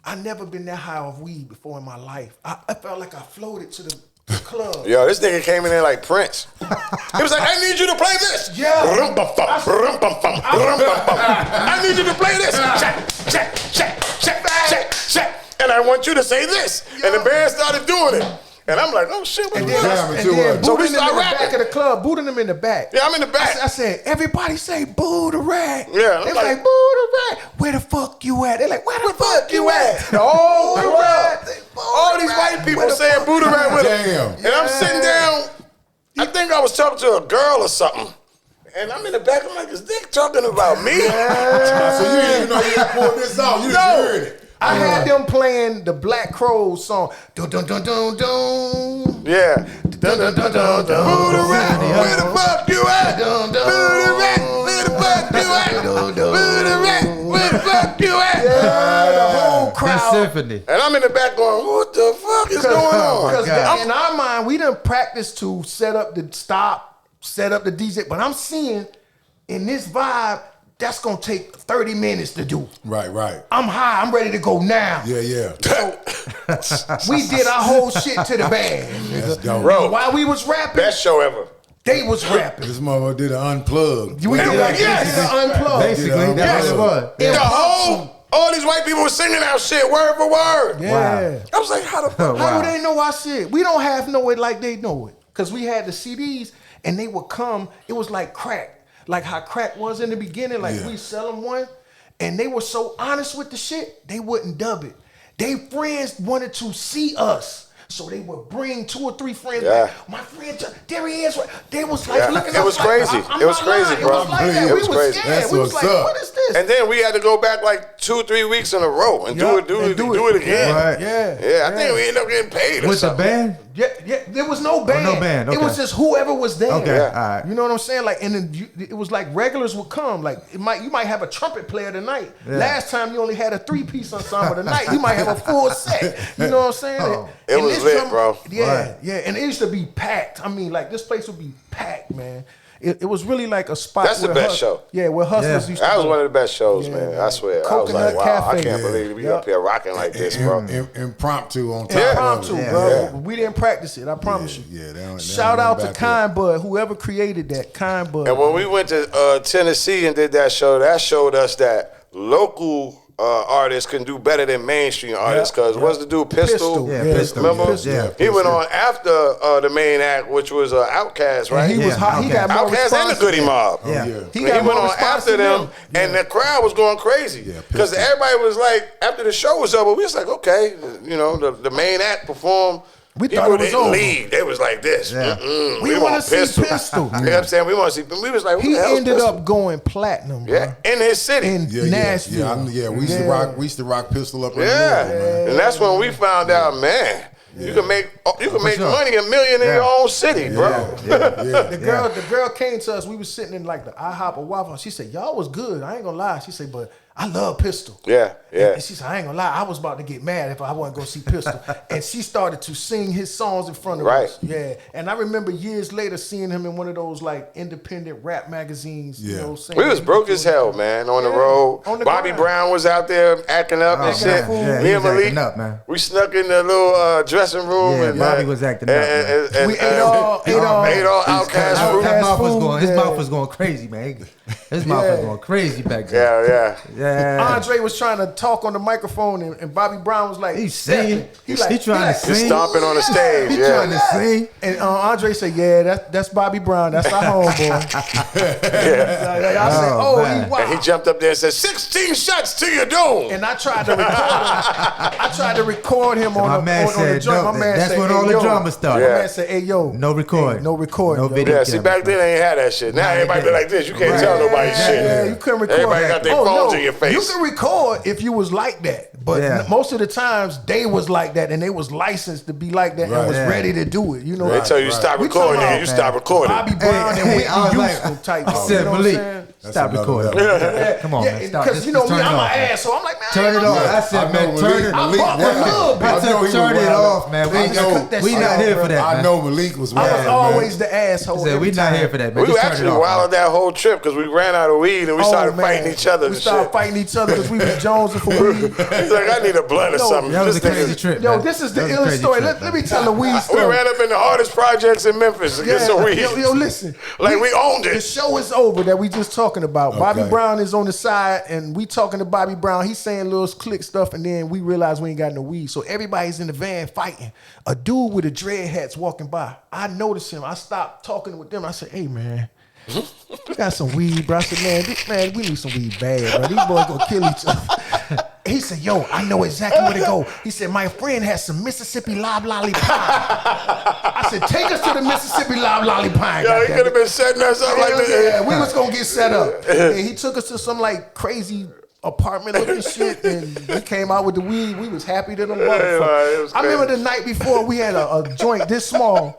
I never been that high of weed before in my life. I felt like I floated to the club. Yo, this nigga came in there like Prince. He was like, I need you to play this. Yeah. I need you to play this. Check. And I want you to say this. Yeah. And the band started doing it. And I'm like, oh shit, what so we started rapping. Back of the club, booting them in the back. Yeah, I'm in the back. I said, everybody say boo the rat. Yeah. They like, boo the rat. Where the fuck you at? They're like, where the fuck you at? The whole club. All these white people saying boo the rat with them. And I'm sitting down. I think I was talking to a girl or something. And I'm in the back. I'm like, is Dick talking about me? So you didn't even know you had pulled this out. You just heard it. I had them playing the Black Crowes song. Dun dun dun dun dun. Yeah. Dun dun dun dun dun. Boo the rat. Where the fuck you at? Boo the rat. Where the fuck you at? Boo the rat. fuck you at? Yeah, the whole crowd. The symphony. And I'm in the back going, what the fuck is going on? Because in our mind, we didn't practice to set up the stop, set up the DJ. But I'm seeing in this vibe, that's gonna take 30 minutes to do. Right. I'm high. I'm ready to go now. Yeah. So we did our whole shit to the band. That's dope. Bro, While we was rapping, best show ever. they was rapping. This motherfucker did an unplugged. We did Yes. unplugged. Basically, that's what it was. All these white people were singing our shit word for word. Yeah. I was like, how the fuck? How do they know our shit? We don't have know it like they know it. Because we had the CDs and they would come, it was like crack. Like how crack was in the beginning, like we sell them one. And they were so honest with the shit, they wouldn't dub it. They friends wanted to see us. So they would bring 2 or 3 friends back. My friend, there he is. They was like looking at us. It was crazy. It was crazy, bro. It was like that. It We was was crazy. scared. That's We was what's like, up. what is this? And then we had to go back like 2-3 weeks in a row and do it again. Right. Yeah, I think we ended up getting paid or With the something. band? Yeah, there was no band. no band, It was okay. just whoever was there. Okay, all right. You know what I'm saying? Like, and then it was like regulars would come. Like, you might have a trumpet player tonight. Yeah. Last time you only had a 3-piece ensemble. Tonight you might have a full set. You know what I'm saying? It And was this lit, bro. Yeah, Right. yeah. And it used to be packed. I mean, like this place would be packed, man. It was really like a spot. That's the where best show. Yeah, where hustlers used to That was go. one of the best shows, Yeah, man. man. I swear. I was Coconut like, wow, I Cafe. can't believe we Yeah. up here rocking like this, bro. Impromptu on top. Impromptu, of it. bro. Yeah. We didn't practice it. I promise you. Yeah, they don't Shout out to back Kind Bud, whoever created that. Kind Bud. And when we went to Tennessee and did that showed us that local artists can do better than mainstream artists. Because what's the dude, Pistol? Yeah, Pistol. Remember? Pistol. Yeah, He went on after the main act, which was Outkast, right? And he was Yeah, hot. He got more Outkast and the response. Goody Mob. Yeah. He And got he went more on response after than them, and the crowd was going crazy. Yeah, Because Pistol. everybody was like, after the show was over, we was like, okay, you know, the main act performed. We People thought it was didn't over. leave. They was like this. Yeah. We want to see Pistol. You know what I'm saying? We want to see. We was like, who He the hell's ended Pistol? up going platinum, bro. Yeah, in his city. In Nashville. We used to rock. We used to rock Pistol up in the Yeah, middle, man. and that's when we found out, man, you can make sure. money $1 million in Yeah. your own city, bro. The girl came to us. We was sitting in like the IHOP or Waffle House. She said, "Y'all was good. I ain't gonna lie." She said, "But I love Pistol." Yeah. And she said, "I ain't gonna lie. I was about to get mad if I wasn't gonna see Pistol." And she started to sing his songs in front of Right. us. Yeah. And I remember years later seeing him in one of those like independent rap magazines. You Yeah. know, saying We was broke as hell, man, on the Yeah, road. on the Bobby grind. Brown was out there acting up and Oh, shit. man. Yeah, Me he and was Malik, acting up, man. we snuck in the little dressing room. Yeah, and Bobby was acting up, man. And, We ate all Outkast fruit. Outkast His food, mouth was going crazy, man. His mouth was going crazy back then. Yeah. Yeah. Andre was trying to talk on the microphone, and Bobby Brown was like, He's singing. He He trying to He's sing. stomping on the stage. He Yeah. trying to sing. And Andre said, "Yeah, that's Bobby Brown. That's our homeboy." I said, Oh, "Oh, man. he wow." And he jumped up there and said, 16 shots to your dome. And I tried to record him. I tried to record him on My the man on the said, drum. no, My man that's said, when "Hey, all the yo." drama started. My Yeah. man said, "Hey, yo, No recording. hey, no recording, No yo." video. Yeah, see, back then they ain't had that shit. Now Nah, they everybody be didn't. like this. You can't Right. tell nobody Yeah, shit. you couldn't record. Everybody got their phones in your face. You can record if you was like that, but Yeah. most of the times they was like that, and they was licensed to be like that, Right. and was Yeah. ready to do it. You know, They tell you stop We recording, talking and you about stop recording. Bobby Brown and Whitney I was like, Houston type. I you said, know what I'm Malik, saying? stop another recording. level. Come on, Yeah, man. Stop. because Just you know me, turn it I'm off, an man. ass, so I'm like, man, Turn I it ain't off. gonna- I said, I know man, turn Malik- it. I Malik fuck was- with Lil Bit. I I know said, he turn was it wild. off, man. I just cut that We shit not off, here bro. for that, I man. know Malik was I wild, was man. always the asshole. I said, every we not time. here for that, man. We Just turn actually it off, wilded man. that whole trip because we ran out of weed and we Oh, started man. fighting each other We and started shit. fighting each other because we was jonesing for weed. He's like, I need a blunt or Yo, something. That was a This crazy nigga- trip, Yo, man. this is the That was a illest crazy story. trip, Let me man. tell the weed We story. ran up in the hardest projects in Memphis to get some weed. Yo, listen. Like, we owned The it. show is over that we just talking about. Bobby Okay. Brown is on the side, and we talking to Bobby Brown. He's saying little click stuff, and then we realize we ain't got no weed. So everybody's in the van fighting. A dude with a dread hat's walking by. I noticed him. I stopped talking with them. I said, "Hey, man, we got some weed, bro." I said, man, we need some weed bad, bro. These boys gonna kill each other." He said, "Yo, I know exactly where to go." He said, "My friend has some Mississippi loblolly pie." I said, "Take us to the Mississippi loblolly pie." Yo, he goddammit. could have been setting us up like Hell this. yeah, we was gonna get set up. And he took us to some like crazy apartment looking shit, and we came out with the weed. We was happy to them it motherfuckers. was I remember crazy. the night before we had a joint this small,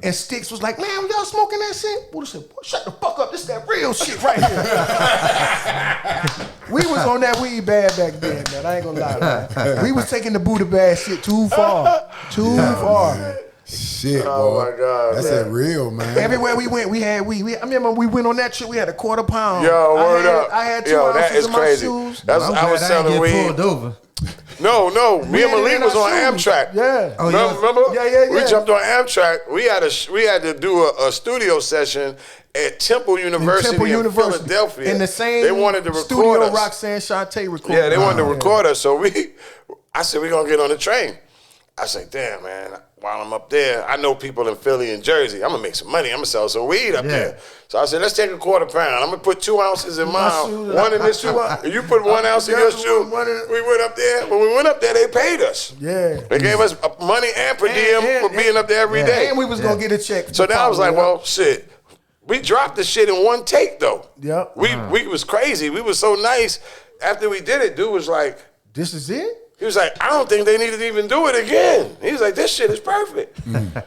and Sticks was like, "Man, y'all smoking that shit?" Buddha said, "Boy, shut the fuck up. This is that real shit right here." We was was on that weed bad back then, man. I ain't gonna lie, man. We was taking the Buddha bad shit too far. Too far. Shit, boy. Oh my God, that's that real, man. Everywhere we went, we had weed. I remember we went on that trip. We had a $quarter pound. Yo, word up. I had 2 Yo, ounces that is in my crazy. shoes. I was selling weed. Pulled over. No, me and Malik was on Amtrak. Yeah. Oh, Remember? Yeah. We jumped on Amtrak. We had to do a studio session at Temple University in Philadelphia. In the same they wanted to record studio us. Roxanne Shante recorded. Yeah, they wanted to record us. So I said, we're going to get on the train. I said, damn, man, while I'm up there, I know people in Philly and Jersey. I'm going to make some money. I'm going to sell some weed up there. So I said, let's take a $quarter pound. I'm going to put 2 ounces in mine, one in this shoe. And you put 1 ounce in your shoe. We went up there. When we went up there, they paid us. Yeah. They gave us money and per diem for being up there every day. And we was going to get a check. So then I was like, well, shit. We dropped the shit in one take, though. Yep. We was crazy. We was so nice. After we did it, dude was like, this is it? he was like, I don't think they need to even do it again. He was like, this shit is perfect.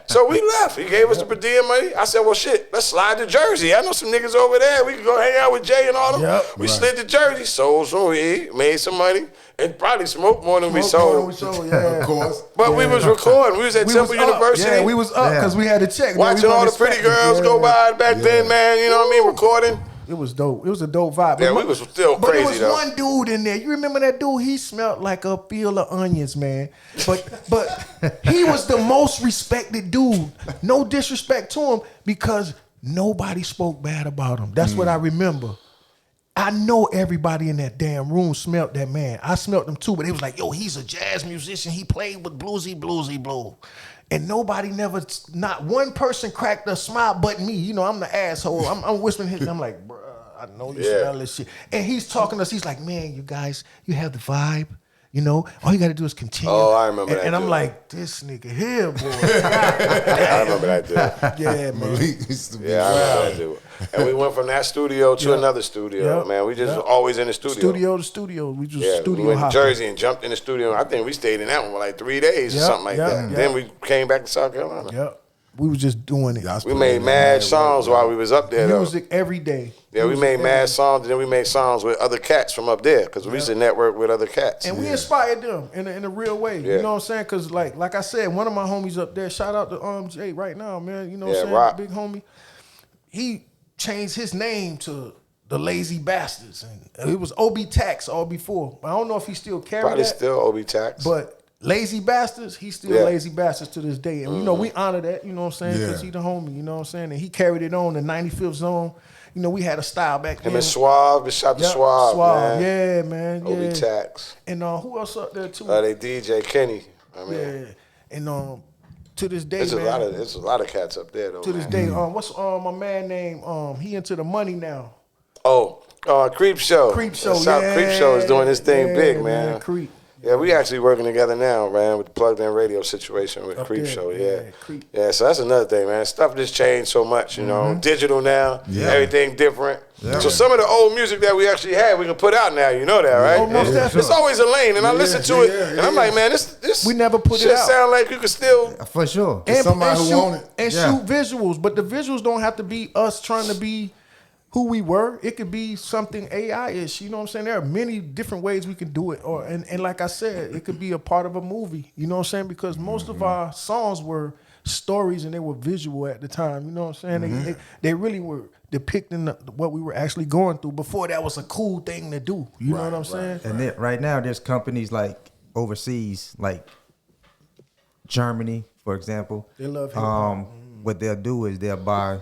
So we left. He gave us the per diem money. I said, well, shit, let's slide to Jersey. I know some niggas over there. We can go hang out with Jay and all them. Yep. We slid to Jersey, sold some weed, made some money, and probably smoked more than we sold. Yeah. Of course. But we was recording. We was at Temple University. Yeah, we was up because we had to check. Watching all the pretty girls go by back then, man. You know what I mean? Recording. It was dope. It was a dope vibe. Yeah, we was still but crazy, there was though. one dude in there. You remember that dude? He smelled like a field of onions, man. But he was the most respected dude. No disrespect to him because nobody spoke bad about him. That's what I remember. I know everybody in that damn room smelled that man. I smelled them too, but it was like, yo, he's a jazz musician. He played with bluesy blue. And nobody not one person cracked a smile but me. You know, I'm the asshole. I'm whispering his, I'm like, bruh, I know you smell this shit. And he's talking to us. He's like, man, you guys, you have the vibe. You know, all you got to do is continue. Oh, I remember that. And I'm dude. like, this nigga here, boy. I remember that dude. Yeah, man. Malik used to be Yeah, I remember that dude. And we went from that studio to another studio, man. We just always in the studio. Studio to studio. We just Yeah, studio we went to hopping. Jersey and jumped in the studio. I think we stayed in that one for like 3 days or something like that. Then we came back to South Carolina. Yep. We was just doing it. We made mad songs while we was up there, though. Music every day. Yeah, we made mad songs, and then we made songs with other cats from up there because we used to network with other cats. And we inspired them in a real way. Yeah. You know what I'm saying? Because like I said, one of my homies up there, shout out to Jay right now, man. You know what I'm saying? Rock. Big homie. He changed his name to the Lazy Bastards. And it was OB Tax all before. I don't know if he still carried Probably that. still OB Tax. But Lazy Bastards, he's still Lazy Bastards to this day. And, you know, we honor that, you know what I'm saying? Because he the homie, you know what I'm saying? And he carried it on the 95th Zone. You know, we had a style back then. Him and Suave, shot to Suave, man. Yeah, man. Yeah. OB Tax. And who else up there, too? They DJ Kenny. I mean, Yeah. And to this day, there's man. a lot of cats up there, though. To this day, what's my man name? He into the money now. Creep Show. Creep Show, South Creep Show is doing his thing big, man. Creep. Yeah, we actually working together now, man, with the plugged in radio situation with Up Creep there, Show. yeah, Yeah. Creep. Yeah, so that's another thing, man. Stuff just changed so much, you know. Digital now, everything different. So some of the old music that we actually had, we can put out now. You know that, right? Oh, most definitely. It's always a lane, and I listen to it, and I'm like, man, this We never put it shit out. sound like you could still. For sure. somebody who shoot, want it. and shoot visuals, but the visuals don't have to be us trying to be who we were. It could be something AI-ish. You know what I'm saying? There are many different ways we can do it. And like I said, it could be a part of a movie. You know what I'm saying? Because most of our songs were stories and they were visual at the time. You know what I'm saying? They really were depicting what we were actually going through before that was a cool thing to do. You know what I'm saying? And then, right now, there's companies like overseas, like Germany, for example. They love hip-hop. What they'll do is they'll buy,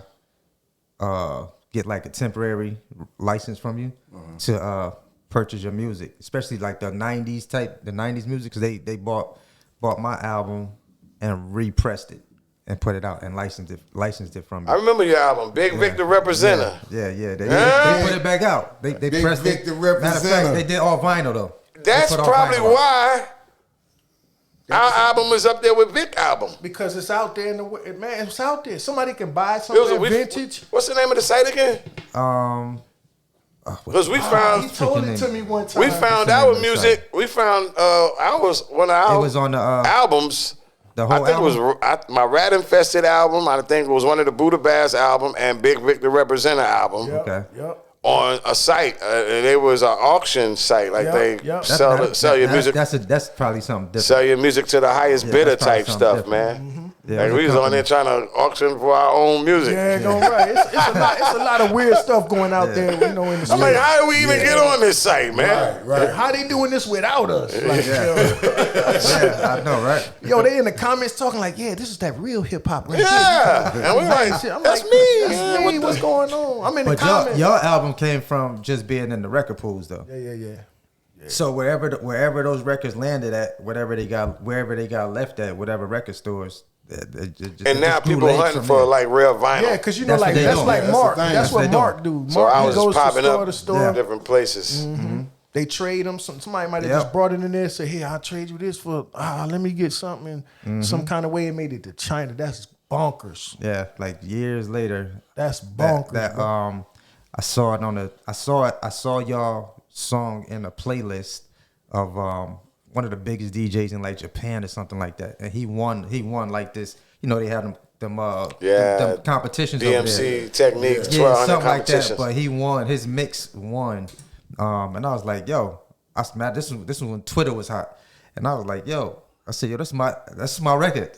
get like a temporary license from you to purchase your music, especially like the '90s music, because they bought my album and repressed it and put it out and licensed it from I me. remember your album, Big Victor Representer. Yeah. They put it back out. They Big pressed it. Victor Matter of fact, Representer. they did all vinyl though. That's probably why our album is up there with Vic album. Because it's out there in the man, it's out there. Somebody can buy something vintage. What's the name of the site again? Because we found He told it to me one time. we found our music. We found ours one of our It was on the albums. the whole I think album. it was my Rat Infested album. I think it was one of the Buddha Bazz album and Big Victor Representer album. Yep, Okay. Yep. on a site. It was an auction site, like they sell your music. That's probably something different. Sell your music to the highest bidder type stuff, different. Man. Yeah, like we was on there trying to auction for our own music. Yeah, right. It's a lot of weird stuff going out there, you know. In the I'm like, how do we even get on this site, man? Right. How they doing this without us? Like, yeah, I know, right? Yo, they in the comments talking like, yeah, this is that real hip hop. Right? Yeah, and we're like, that's me. That's me. What's going on? I'm in the comments. Your album came from just being in the record pools, though. Yeah. So wherever those records landed at, wherever they got left at, whatever record stores. And now people hunting for like real vinyl. Yeah, because you know, that's like Mark. That's what Mark do. So I was goes popping store up to store. in different places. Mm-hmm. They trade them. Somebody might have just brought it in there and said, "Hey, I'll trade you this for. Let me get something." Some kind of way it made it to China. That's bonkers. Yeah, like years later. That's bonkers. I saw it on the. I saw y'all song in a playlist of one of the biggest DJs in like Japan or something like that, and he won like this. You know, they had them competitions DMC over there. Technique, 1200 something like competitions. that. But he won. His mix won, and I was like, yo, this was when Twitter was hot, and I was like, yo, I said, yo, that's my record.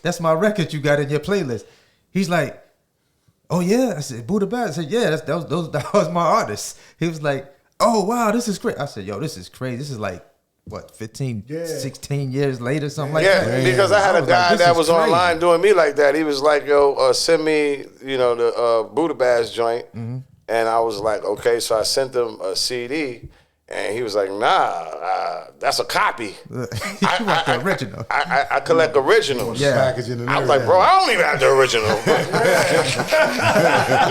That's my record you got in your playlist. He's like, oh yeah. I said, Buddha Bazz. I said, yeah, that was my artist. He was like, oh wow, this is great. I said, yo, this is crazy. This is like, what, 15, 16 years later, something like that? Yeah, because I had a guy that was online doing me like that. He was like, yo, send me, the Buddha Bazz joint. Mm-hmm. And I was like, okay. So I sent him a CD. And he was like, nah, that's a copy. You want the original. I collect originals. Yeah. Packaging I was like, bro, I don't even have the original.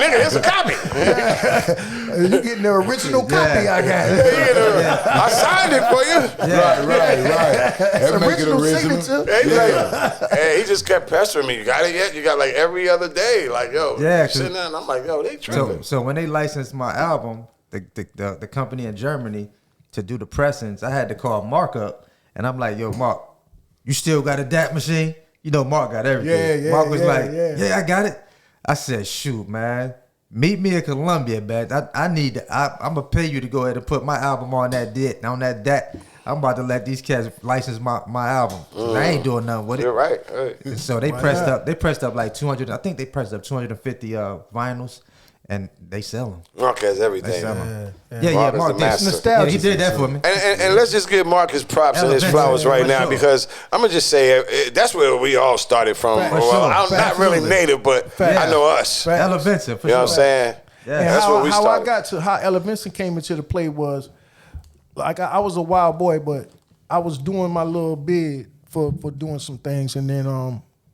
Nigga, it's a copy. You getting the original copy I got. I signed it for you. Yeah. Right. It's original signature. He just kept pestering me. You got it yet? You got like every other day. Like, yo, sitting there and I'm like, yo, they tripping. So when they licensed my album, the company in Germany to do the pressings, I had to call Mark up, and I'm like, yo, Mark, you still got a DAT machine? You know, Mark got everything. Mark was like, yeah, I got it. I said, shoot, man, meet me in Colombia, man. I'm gonna pay you to go ahead and put my album on that DAT. I'm about to let these cats license my album. I ain't doing nothing with it. You're right. So they pressed up. They pressed up like 200. I think they pressed up 250 vinyls. And they sell them. Mark has everything. They sell them. Yeah, Mark did. Nostalgia. He did that for me. And let's just give Mark his props and his flowers right now, because I'm going to just say that's where we all started from. I'm not really native, but I know us. Ella Vincent, for sure. You know what I'm saying? Yeah. And that's where we started. How Ella Vincent came into the play was, like, I was a wild boy, but I was doing my little bid for doing some things. And then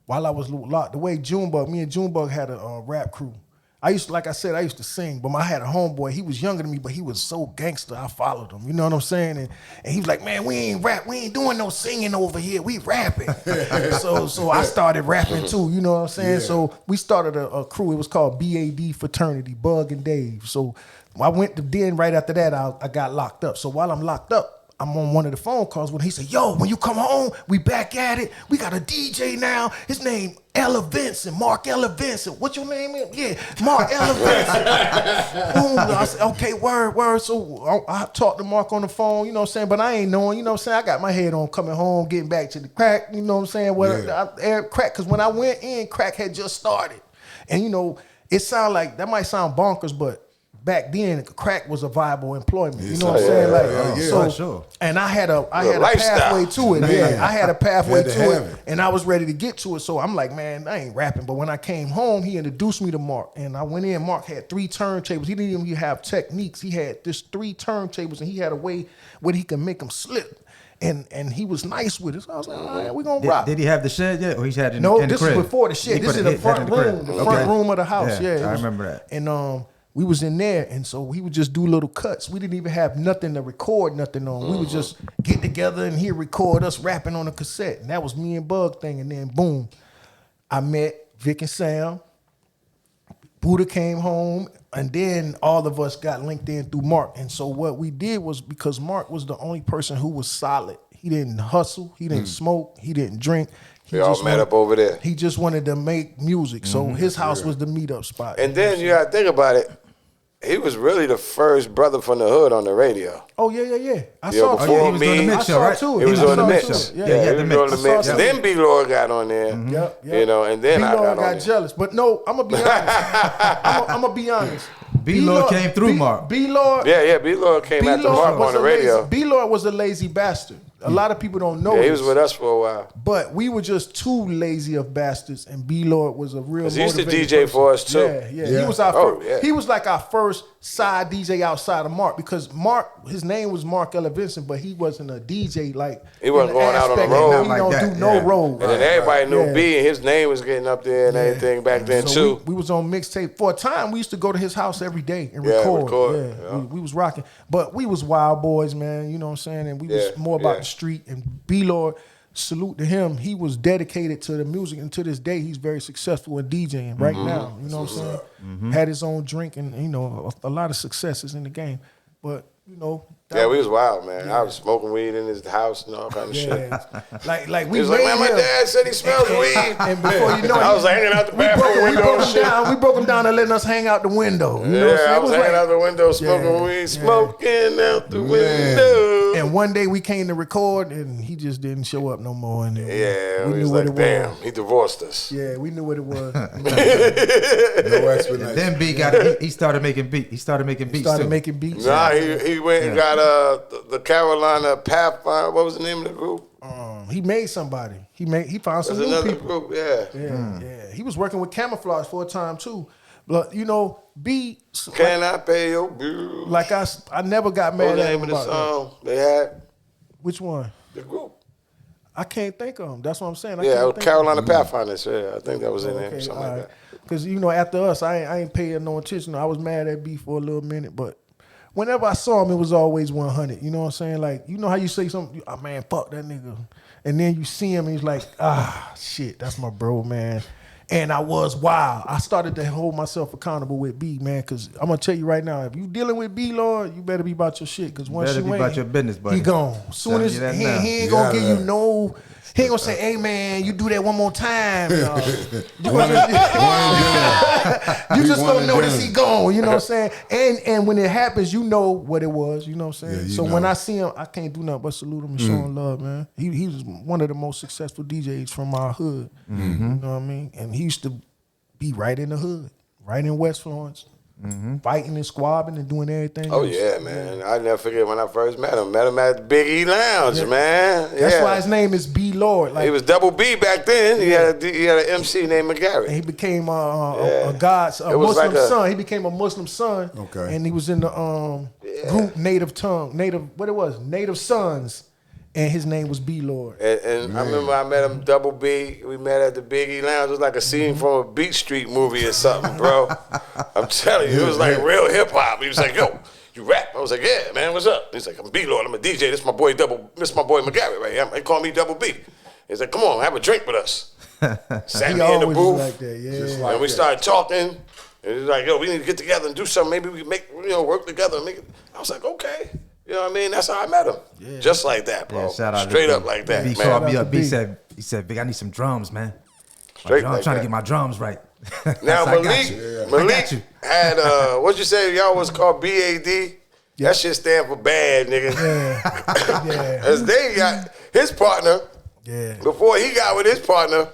while I was locked, me and Junebug had a rap crew. I used to sing, but I had a homeboy. He was younger than me, but he was so gangster. I followed him. You know what I'm saying? And he was like, man, we ain't rap. We ain't doing no singing over here. We rapping. so I started rapping too. You know what I'm saying? Yeah. So we started a crew. It was called BAD Fraternity, Bug and Dave. So I went to den. Right after that, I got locked up. So while I'm locked up, I'm on one of the phone calls when he said, yo, when you come home, we back at it. We got a DJ now. His name, Ella Vincent, Mark Ella Vincent. What your name is? Yeah, Mark Ella Vincent. Boom. I said, okay, word. So I talked to Mark on the phone, you know what I'm saying? But I ain't knowing, you know what I'm saying? I got my head on coming home, getting back to the crack, you know what I'm saying? Crack, because when I went in, crack had just started. And, it sounded like, that might sound bonkers, but back then, crack was a viable employment. You know what I'm saying? Sure. And I had a pathway to it. Yeah, I had a pathway to it, and I was ready to get to it. So I'm like, man, I ain't rapping. But when I came home, he introduced me to Mark, and I went in. Mark had 3 turntables. He didn't even have techniques. He had just 3 turntables, and he had a way where he could make them slip. And he was nice with it. So I was like, all right, we're going to rock. Did he have the shed yet? Or he's had it in the crib? No, this is before the shed. This is the front room. The front room of the house. Yeah, I remember that. And we was in there, and so we would just do little cuts. We didn't even have nothing to record nothing on. We would just get together and he'd record us rapping on a cassette. And that was me and Bug thing. And then boom, I met Vic and Sam. Buddha came home, and then all of us got linked in through Mark. And so what we did was, because Mark was the only person who was solid. He didn't hustle. He didn't smoke. He didn't drink. We all met up over there. He just wanted to make music. So his house was the meetup spot. And then you got to think about it. he was really the first brother from the hood on the radio. Oh yeah. I Yeah, saw before he was doing the me. mix show, right? too. He was on the saw mix. too. Yeah, he was on the I mix. saw Then B-Lord got on there. Yep. You know, and then I B-Lord got on got jealous. But no, I'm gonna be honest. I'm gonna be honest. B-Lord came through Mark. B-Lord. Yeah, B-Lord came after Mark on the radio. B-Lord was a lazy bastard. A lot of people don't know Yeah, he this. was with us for a while. But we were just too lazy of bastards, and B-Lord was a real. He used to motivated DJ person. for us too. Yeah. He was our Oh, first, yeah. He was like our first side DJ outside of Mark, because Mark, his name was Mark Ella Vincent, but he wasn't a DJ like. He wasn't in the going out on the aspect road. that we Like don't that, do no yeah. road. And then everybody knew Yeah. B, and his name was getting up there and everything back then So too. we was on mixtape for a time. We used to go to his house every day and Yeah, record. record, yeah. We was rocking, but we was wild boys, man. You know what I'm saying? And we was Yeah, more about yeah. the street. And B-Lord, salute to him. He was dedicated to the music, and to this day, he's very successful in DJing right now. You know what I'm saying? Had his own drink, and you know a lot of successes in the game. But you know, Yeah, we was wild, man. I was smoking weed in his house and all kind of shit. yeah, like we He was like, made man, my him. dad said he smells weed. And before you know it, I was hanging out the bathroom window and shit. We broke him down and letting us hang out the window. You know what I'm Yeah, saying? I It was was hanging like- out the window smoking Yeah, weed, yeah. smoking out the window. And one day we came to record, and he just didn't show up no more. And Yeah, we we knew was what like, it damn, was. he divorced us. Yeah, we knew what it was. No explanation. Then B got he started making beats. He started making beats Started too. making beats. Nah, he went and got the Carolina Pathfinder. What was the name of the group? He made somebody. He found some There's new another people. group, yeah. Yeah. He was working with Camouflage for a time too. But you know, B, Can I pay your bills? like I never got What was mad the at name him of the about that. song they had? Which one? The group. I can't think of him. That's what I'm saying. I Yeah, can't it was think Carolina Pathfinders. Yeah, I think that was in there. Okay, Something all like right. that. Because you know, after us, I ain't paying no attention. I was mad at B for a little minute, but whenever I saw him, it was always 100. You know what I'm saying? Like, you know how you say something, oh, man, fuck that nigga, and then you see him, and he's like, shit, that's my bro, man. And I was wild. I started to hold myself accountable with B, man, because I'm gonna tell you right now, if you dealing with B, Lord, you better be about your shit. Because once better you be ain't, about your business, buddy. he gone. Soon Telling as you that he now. ain't You gonna gotta give you learn. no. He ain't gonna say, "Hey man, you do that one more time." You just One gonna and notice done. he gone. You know what I'm saying? And when it happens, you know what it was. You know what I'm saying? Yeah, you So when know. I see him, I can't do nothing but salute him and show him love, man. He was one of the most successful DJs from our hood. You know what I mean? And he used to be right in the hood, right in West Florence, fighting and squabbing and doing everything. Oh else. yeah, man. I never forget when I first met him. Met him at the Big E Lounge, man. That's yeah. why his name is B Lord. Like He was Double B back then. He had an MC named and McGarrett. he became a Yeah. God's It was Muslim like a- son. He became a Muslim son. Okay. And he was in the group Native Sons, and his name was B Lord. And I remember I met him Double B. We met at the Big E Lounge. It was like a scene from a Beat Street movie or something, bro. I'm telling you, it was like real hip hop. He was like, "Yo, you rap?" I was like, "Yeah, man. What's up?" He's like, "I'm B Lord. I'm a DJ. This my boy McGarrett right here. They call me Double B." He's like, "Come on, have a drink with us." Sat He me in the always was booth. like that. Yeah. Just like And we that. started talking. And he was like, "Yo, we need to get together and do something. Maybe we can work together and make it." I was like, "Okay." You know what I mean? That's how I met him. Just like that, bro. Yeah, shout out to Straight B. up like that, B man. called me Shout out up. to B B. said, "Big, I need some drums, man. Straight I'm like trying that. to get my drums right." Now I got Malik, you. I Malik got you. had what'd you say? Y'all was called BAD. That shit stand for bad, nigga. Yeah. As they got his partner. Yeah. Before he got with his partner,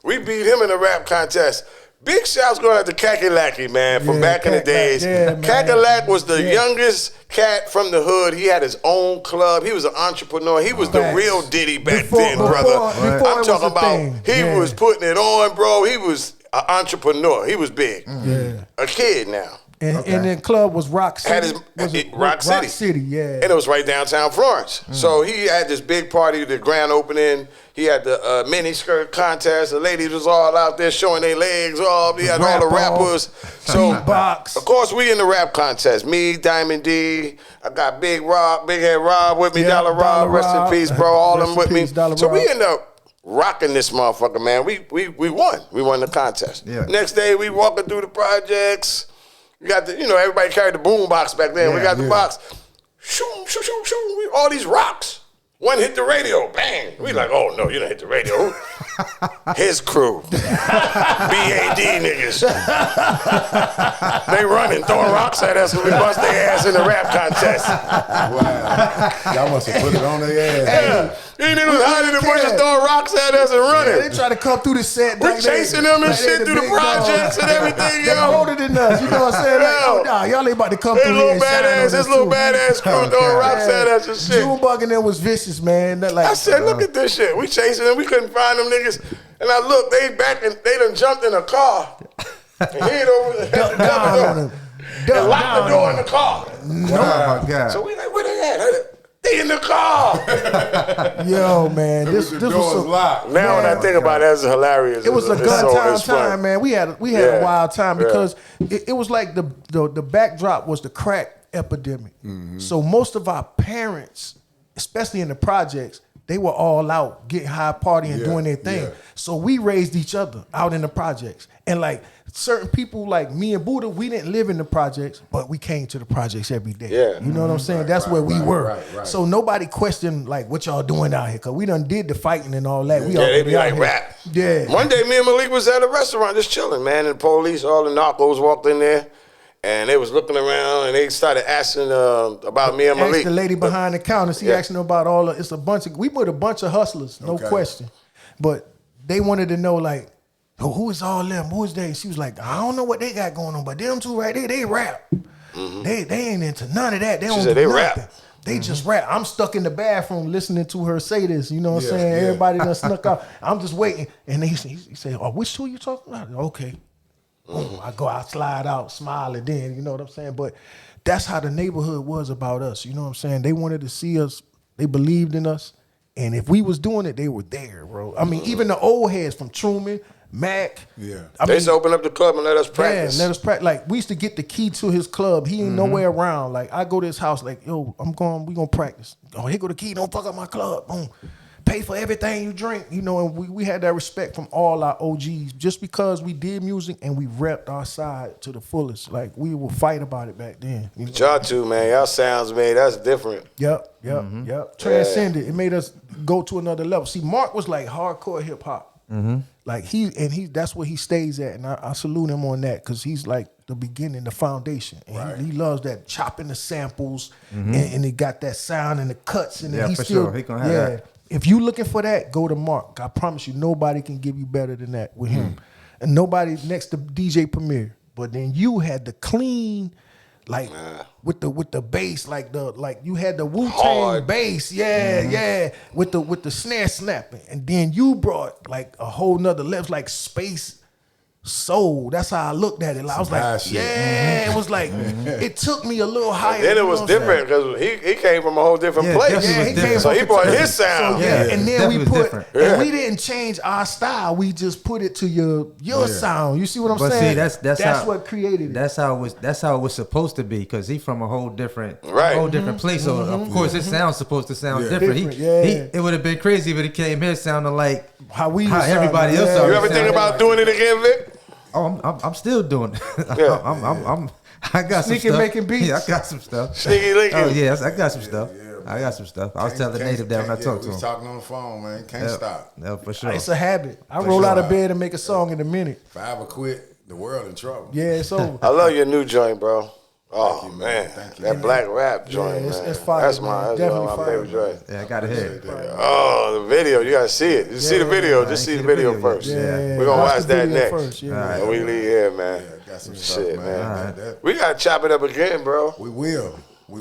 we beat him in a rap contest. Big shouts going out to Kakalaki, man, from Yeah, back in the Kakalak, days. yeah, man. Kakalak was the Yeah. youngest cat from the hood. He had his own club. He was an entrepreneur. He was the Facts. real Diddy back Before- then, brother. before it I'm was talking a about thing. he Yeah. was putting it on, bro. He was an entrepreneur. He was big. Yeah. A kid now. And the club was Rock City. Had his Was it Rock City. City, yeah. And it was right downtown Florence. So he had this big party, the grand opening. He had the mini skirt contest. The ladies was all out there showing their legs off. He had all the Rap off. rappers. So Beatbox. of course we in the rap contest. Me, Diamond D. I got Big Head Rob with me. Yeah, Dollar Rob, rest in Rob. peace, bro. All Rest them in with me. peace, Dollar So we Rob. end up rocking this motherfucker, man. We won. We won the contest. Yeah. Next day we walking through the projects. We got the, everybody carried the boom box back then. We got the box. Shoo, shoo, shoo, shoo. All these rocks. One hit the radio. Bang. We like, oh no, you didn't hit the radio. His crew. BAD niggas. They running, throwing rocks at us when we bust their ass in the rap contest. Wow. Y'all must have put it on their ass. Yeah. These niggas was hiding in the bushes, throwing rocks at us and running. They try to come through the set. We're chasing them and shit through the projects and everything, They're yo. older than us, you know what I'm saying? Like, oh, nah, y'all ain't about to come His through little here and shine on badass, us his little too. badass crew throwing rocks at us and shit. Junebug and them was vicious, man. That, like, I said, look at this shit. We chasing them. We couldn't find them niggas. And I looked, they back and they done jumped in a car. And hid over the duck down on them. and locked the door in the car. Oh my God. So we like, where they at? They in the car. Yo, man, this The was door's some, locked. Now when I think about it, that's hilarious. it was a It's gun it's fun. time, man. We had Yeah. a wild time Yeah. because it was like the backdrop was the crack epidemic. So most of our parents, especially in the projects, they were all out getting high partying, Yeah, doing their thing. yeah. So we raised each other out in the projects. And like certain people like me and Buddha, we didn't live in the projects, but we came to the projects every day. Yeah. You know what I'm saying? That's right, where we right, were. right. So nobody questioned like what y'all doing out here, because we done did the fighting and all that. We Yeah, they already be like out here. rap. Yeah. One day, me and Malik was at a restaurant just chilling, man. And the police, all the narcos walked in there, and they was looking around, and they started asking about me and Asked Malik. the lady behind the counter. She Yeah. asking about all of, it's a bunch of, we put a bunch of hustlers, no Okay. question. But they wanted to know like, who is all them? Who is they? She was like, I don't know what they got going on, but them two right there, they rap. They ain't into none of that. They don't said do they rap. nothing. They just rap. I'm stuck in the bathroom listening to her say this. You know what I'm Yeah, saying? yeah. Everybody done snuck out. I'm just waiting. And he said, oh, which two you talking about? Okay. Boom. I slide out, smile, and then, you know what I'm saying? But that's how the neighborhood was about us. You know what I'm saying? They wanted to see us. They believed in us. And if we was doing it, they were there, bro. I mean, even the old heads from Truman, Mac. Yeah. I They mean, used to open up the club and let us practice. yeah, let us practice. Like, we used to get the key to his club. He ain't nowhere around. Like, I go to his house, like, yo, we gonna practice. Oh, here go the key. Don't fuck up my club. Boom. Pay for everything you drink. You know, and we had that respect from all our OGs just because we did music and we repped our side to the fullest. Like, we would fight about it back then. You know? Y'all two, man, y'all sounds, man, that's different. Yep. Transcended. It made us go to another level. See, Mark was like hardcore hip hop. Like that's where he stays at, and I salute him on that because he's like the beginning, the foundation, and Right. he loves that chopping the samples, and he got that sound and the cuts, and Yeah, he for still, sure. He gonna have that. If you looking for that, go to Mark. I promise you, nobody can give you better than that with him, and nobody next to DJ Premier. But then you had the clean, like with the bass, like you had the Wu-Tang Hard. bass, yeah, with the snare snapping, and then you brought like a whole nother level, like space soul. That's how I looked at it. Like, I was Some high like, shit. yeah, it was like it took me a little higher. Then you it know was what I'm saying? different because he came from a whole different Yeah, place. definitely Yeah, was he different. came So he from brought Kentucky. his sound. So, Yeah, and then definitely we was put, different. and we didn't change our style. We just put it to your sound. You see what I'm But saying? see, that's how, what created it. That's how it was supposed to be because he from a whole different Right. different place. So of course his sound's supposed to sound Yeah. different. Different, yeah. It would have been crazy if he came here sounding like How we how was sounding, everybody else. yeah. always You ever think sounded. about doing it again, Vic? Oh, I'm still doing it. Yeah. I got some Sneaking, stuff. making beats. Yeah, I got some stuff. Sneaky linking. Oh yeah, I got some stuff. yeah, I got some stuff. I was telling Native that when I talked to We him. talking on the phone, man. Can't stop. Yeah, for sure. It's a habit. I roll out of bed and make a song in a minute. If I ever quit, the world in trouble. Yeah, it's over. I love your new joint, bro. Oh, you, man. man. Thank you, That man. black rap joint, it's- man. it's fire, That's man. one of Definitely my fire, favorite joints. Yeah, I got to hear it. Oh, the video. You got to see it. Just see the video. Just see the video first. Yeah, We're going to watch the that video next. first, yeah. When we leave here, man. Got some Shit, stuff, man. man. We got to chop it up again, bro. We will. We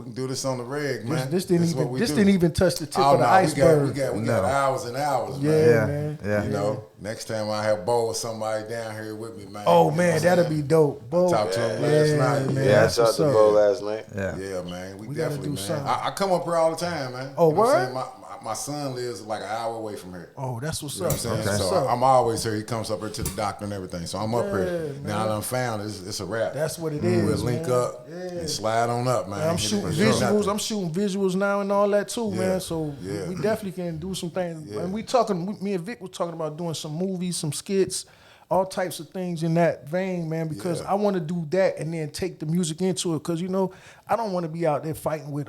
can do this on the reg, man. This didn't is what we do. didn't even touch the tip Oh, of the no, iceberg. We got hours and hours, Yeah, man. man. Yeah. You know, next time I have Bo or somebody down here with me, man. Oh You know man, what I'm that'll saying? be dope. Bo, Talked to him last night, man. Yeah, I that's saw what's the up. Bo last night. Yeah. Yeah, man. We gotta definitely, do man. something. I come up here all the time, man. Oh, You know what I'm word? saying? My son lives like an hour away from here. Oh, that's what's You know up. what I'm saying? That's So what's up. I'm always here. He comes up here to the doctor and everything. So I'm up here. man. Now that I'm found, it's a wrap. That's what it is, We'll link man. up and slide on up, man. I'm Hit it shooting for visuals. nothing. I'm shooting visuals now and all that too, Yeah. man. So Yeah. we definitely can do some things. Yeah. And me and Vic was talking about doing some movies, some skits, all types of things in that vein, man. Because Yeah. I want to do that and then take the music into it. Because I don't want to be out there fighting with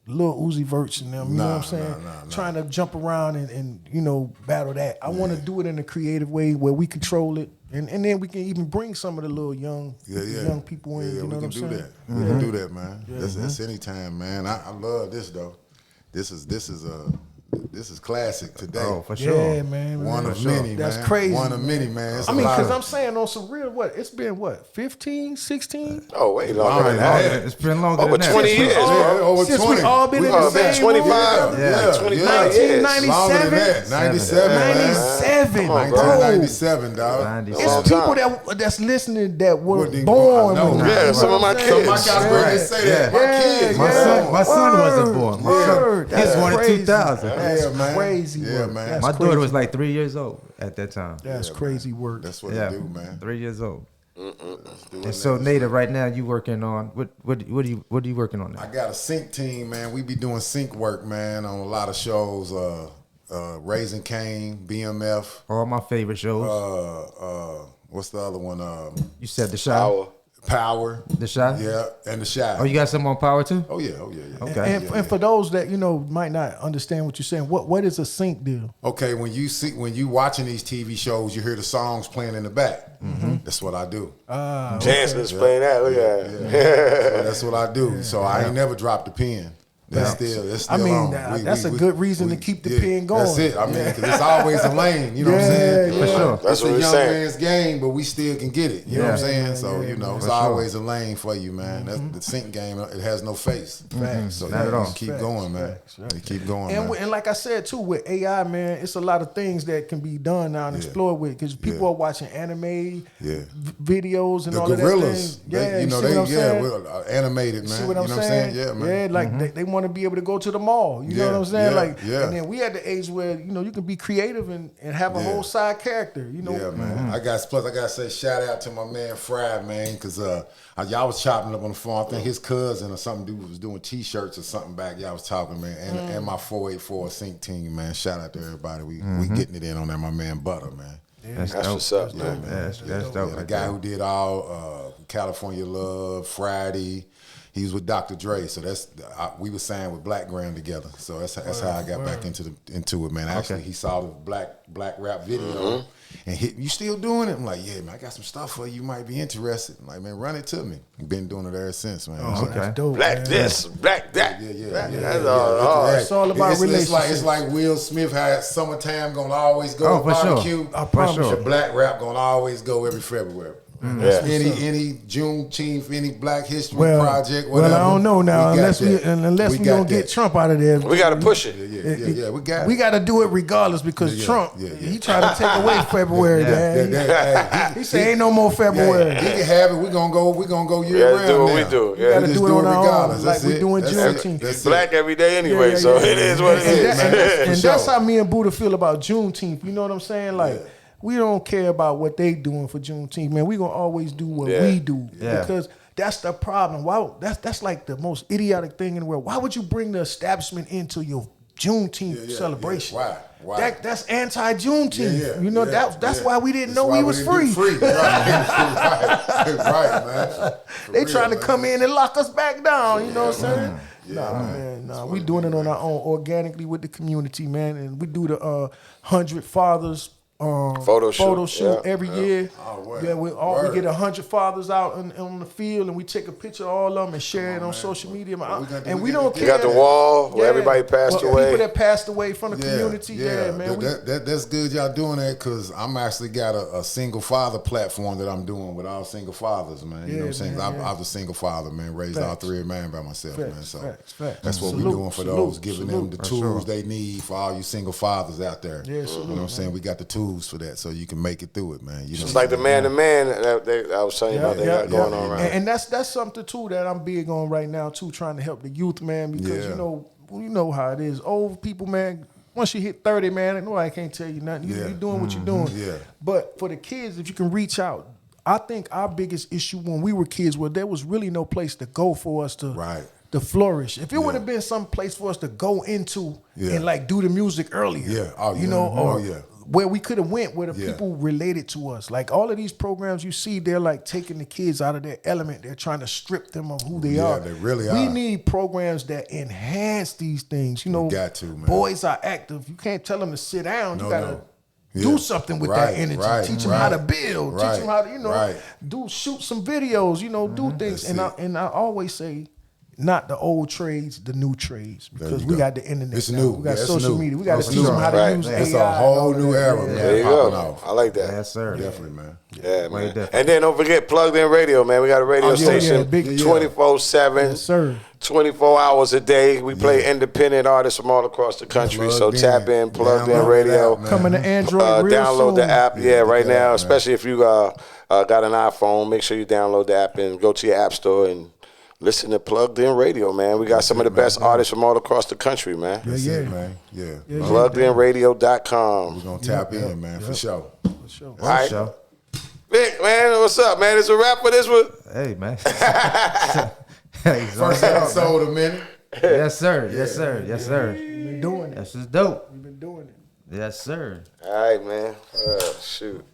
Lil Uzi Verts and them, you know what I'm saying? Nah. Trying to jump around and you know, battle that. I want to do it in a creative way where we control it, and then we can even bring some of the little young people in. Yeah, you know we what I'm can do saying? that. We can do that, man. That's anytime, man. I love this though. This is classic today. Oh, for sure. Yeah, man. One of many, man. That's crazy. One of many, man. It's I mean, a lot because of- I'm saying on some real, it's been 15, 16? Oh, way longer than Yeah. that. It's been longer Over than that. 20 years, bro. over Since 20. we all been in Oh, the man, same 25. room? Yeah. 25 years. 1990. Longer than that. 97, man. 97, Come on, bro. 1997, dog. 97. Long It's people time. that's listening that were Wouldn't born. even- I know. when- Yeah, you know some of what my I'm saying? kids. My guys really say that. My Yeah, kids, My man. son wasn't born. My son, Word. he was That's born in crazy. 2000. That's Yeah, man. crazy Yeah, work. man. That's My daughter crazy. was like 3 years old at that time. That's crazy work. That's what Yeah, they do, man. 3 years old. Doing And so, that. Native, right now you working on what are you working on I now? got a sync team, man. We be doing sync work, man, on a lot of shows. Raising Cane, BMF. All my favorite shows. What's the other one? You said the Shy. Power. The Shy. Yeah, and the Shy. Oh, you got some on Power too? Oh yeah. Okay. And for those that might not understand what you're saying, what is a sync deal? Okay, when you watching these TV shows, you hear the songs playing in the back. Mm-hmm. That's what I do. Chancellor's playing that. Look at that. So that's what I do. So I ain't never dropped the pen. That's still I mean, on. that's a good reason to keep the pen going. That's it. I mean, because it's always a lane. You know what I'm saying? Yeah, for sure. That's It's what a we're young saying. man's game, but we still can get it. You know what I'm saying? Yeah, So yeah, it's For always a lane for you, man. That's the sync game. It has no face. So Not at all. Keep going, man. You keep going, And, man. and like I said too, with AI, man, it's a lot of things that can be done now and explored with because people are watching anime videos and The all of that. gorillas, thing. Yeah, you know, see what I'm saying? we're animated, man. See what I'm you know saying? Yeah, man. Yeah, like they want to be able to go to the mall. You know what I'm saying? Yeah, Like, yeah. and then we at the age where you can be creative and have a whole side character. You know, Yeah, man. I gotta say shout out to my man Fry, man, because y'all was chopping up on the phone. I think his cousin or something dude was doing T-shirts or something back. Y'all was talking, man, and my 484 sync team, man. Shout out to everybody. We getting it in on that. My man Butter, man. That's That's dope. what's up, man. That's dope. The guy who did all California Love, Friday. He was with Dr. Dre, so we were signed with Black Graham together. So that's how I got back into it, man. Actually, he saw the black rap video and hit. You still doing it? I'm like, yeah, man. I got some stuff for you. You might be interested. I'm like, man, run it to me. I've been doing it ever since, man. Oh, okay. that's dope. Black man. this, black that. Yeah. That's all. It's all about relationships. It's like Will Smith had summertime gonna always go Oh, for sure. barbecue. I promise sure. The black rap gonna always go every February. Yeah. Any Juneteenth, any Black History Well, project, whatever. well, I don't know now we got unless we got don't get that. Trump out of there. We got to push it. Yeah, we got We it. got to do it regardless because Trump, yeah. he tried to take away February. Yeah. man. He said ain't no more February. He can have it. We gonna go year We gotta round do what now. we do. We Yeah. gotta just do it do on it our own, regardless. like That's we it. doing That's Juneteenth. it. That's Black every day anyway, Yeah, so yeah. it is what it is. And For that's sure. how me and Buddha feel about Juneteenth. You know what I'm saying? Like, we don't care about what they doing for Juneteenth, man. We gonna always do what we do Yeah. because that's the problem. Why? That's like the most idiotic thing in the world. Why would you bring the establishment into your Juneteenth celebration? Yeah. Why? That's anti-Juneteenth. Yeah, you know yeah, that's yeah. why we didn't That's know why we was didn't free. do right, man. For They real, trying to man. come in and lock us back down. You know what I'm saying? Yeah, Nah. We doing it on our own, organically with the community, man. And we do the 100 Fathers Photo shoot, yeah, every year. Oh, word. Yeah, we Word. get 100 fathers out on the field, and we take a picture of all of them and share it on social media. Well, we And we don't You care. got the wall where everybody passed away. People that passed away from the community. Yeah, man. That's good y'all doing that because I'm actually got a single father platform that I'm doing with all single fathers, man. You know what I'm saying? man, I was a single father, man, raised all Facts. three of mine by myself, man. So Facts. that's what Salute, we're doing for those, salute, giving salute. them the tools they need for all you single fathers out there. Yeah, salute, you know what I'm saying? We got the tools for that so you can make it through it, man. You know It's what like the I'm man to man that I was telling you about they got going on around. And that's something too that I'm big on right now too, trying to help the youth, man, because Yeah. you know how it is. Old people, man, once you hit 30, man, nobody can't tell you nothing. You doing what you're doing. Yeah. But for the kids, if you can reach out, I think our biggest issue when we were kids was there was really no place to go for us to Right. to flourish. If it would have been some place for us to go into Yeah. and like do the music earlier, Yeah. Oh, you yeah. know, or Oh, yeah. where we could have went, where the people related to us. Like all of these programs you see, they're like taking the kids out of their element. They're trying to strip them of who they are. They really We are. need programs that enhance these things. You know, got to, man. boys are active. You can't tell them to sit down. You gotta do something with that energy. Teach them how to build. Teach them how to, shoot some videos. Do things. And I always say, not the old trades, the new trades, because we got the internet. It's now. new. We got It's social new. media. We got to It's teach them how to use AI. It's a whole new era, man. There you go. I like that. Yes, sir. Definitely, man. Yeah, man. And then don't forget Plugged In Radio, man. We got a radio station 24/7. Yes, sir. 24 hours a day. We play independent artists from all across the country. So tap in, Plugged In Radio. Coming to Android real download soon. the app, right now. Especially if you got an iPhone, make sure you download the app and go to your app store and listen to Plugged In Radio, man. We got some of the best artists from all across the country, man. Man. PluggedInRadio.com. We're going to tap in, man, for sure. All right. Vic, man, what's up, man? It's a wrap for this one. Hey, man. First episode a minute. Yes, sir. Yes, sir. Yes, sir. We've been doing it. That's just dope. We've been doing it. Yes, sir. All right, man. Shoot.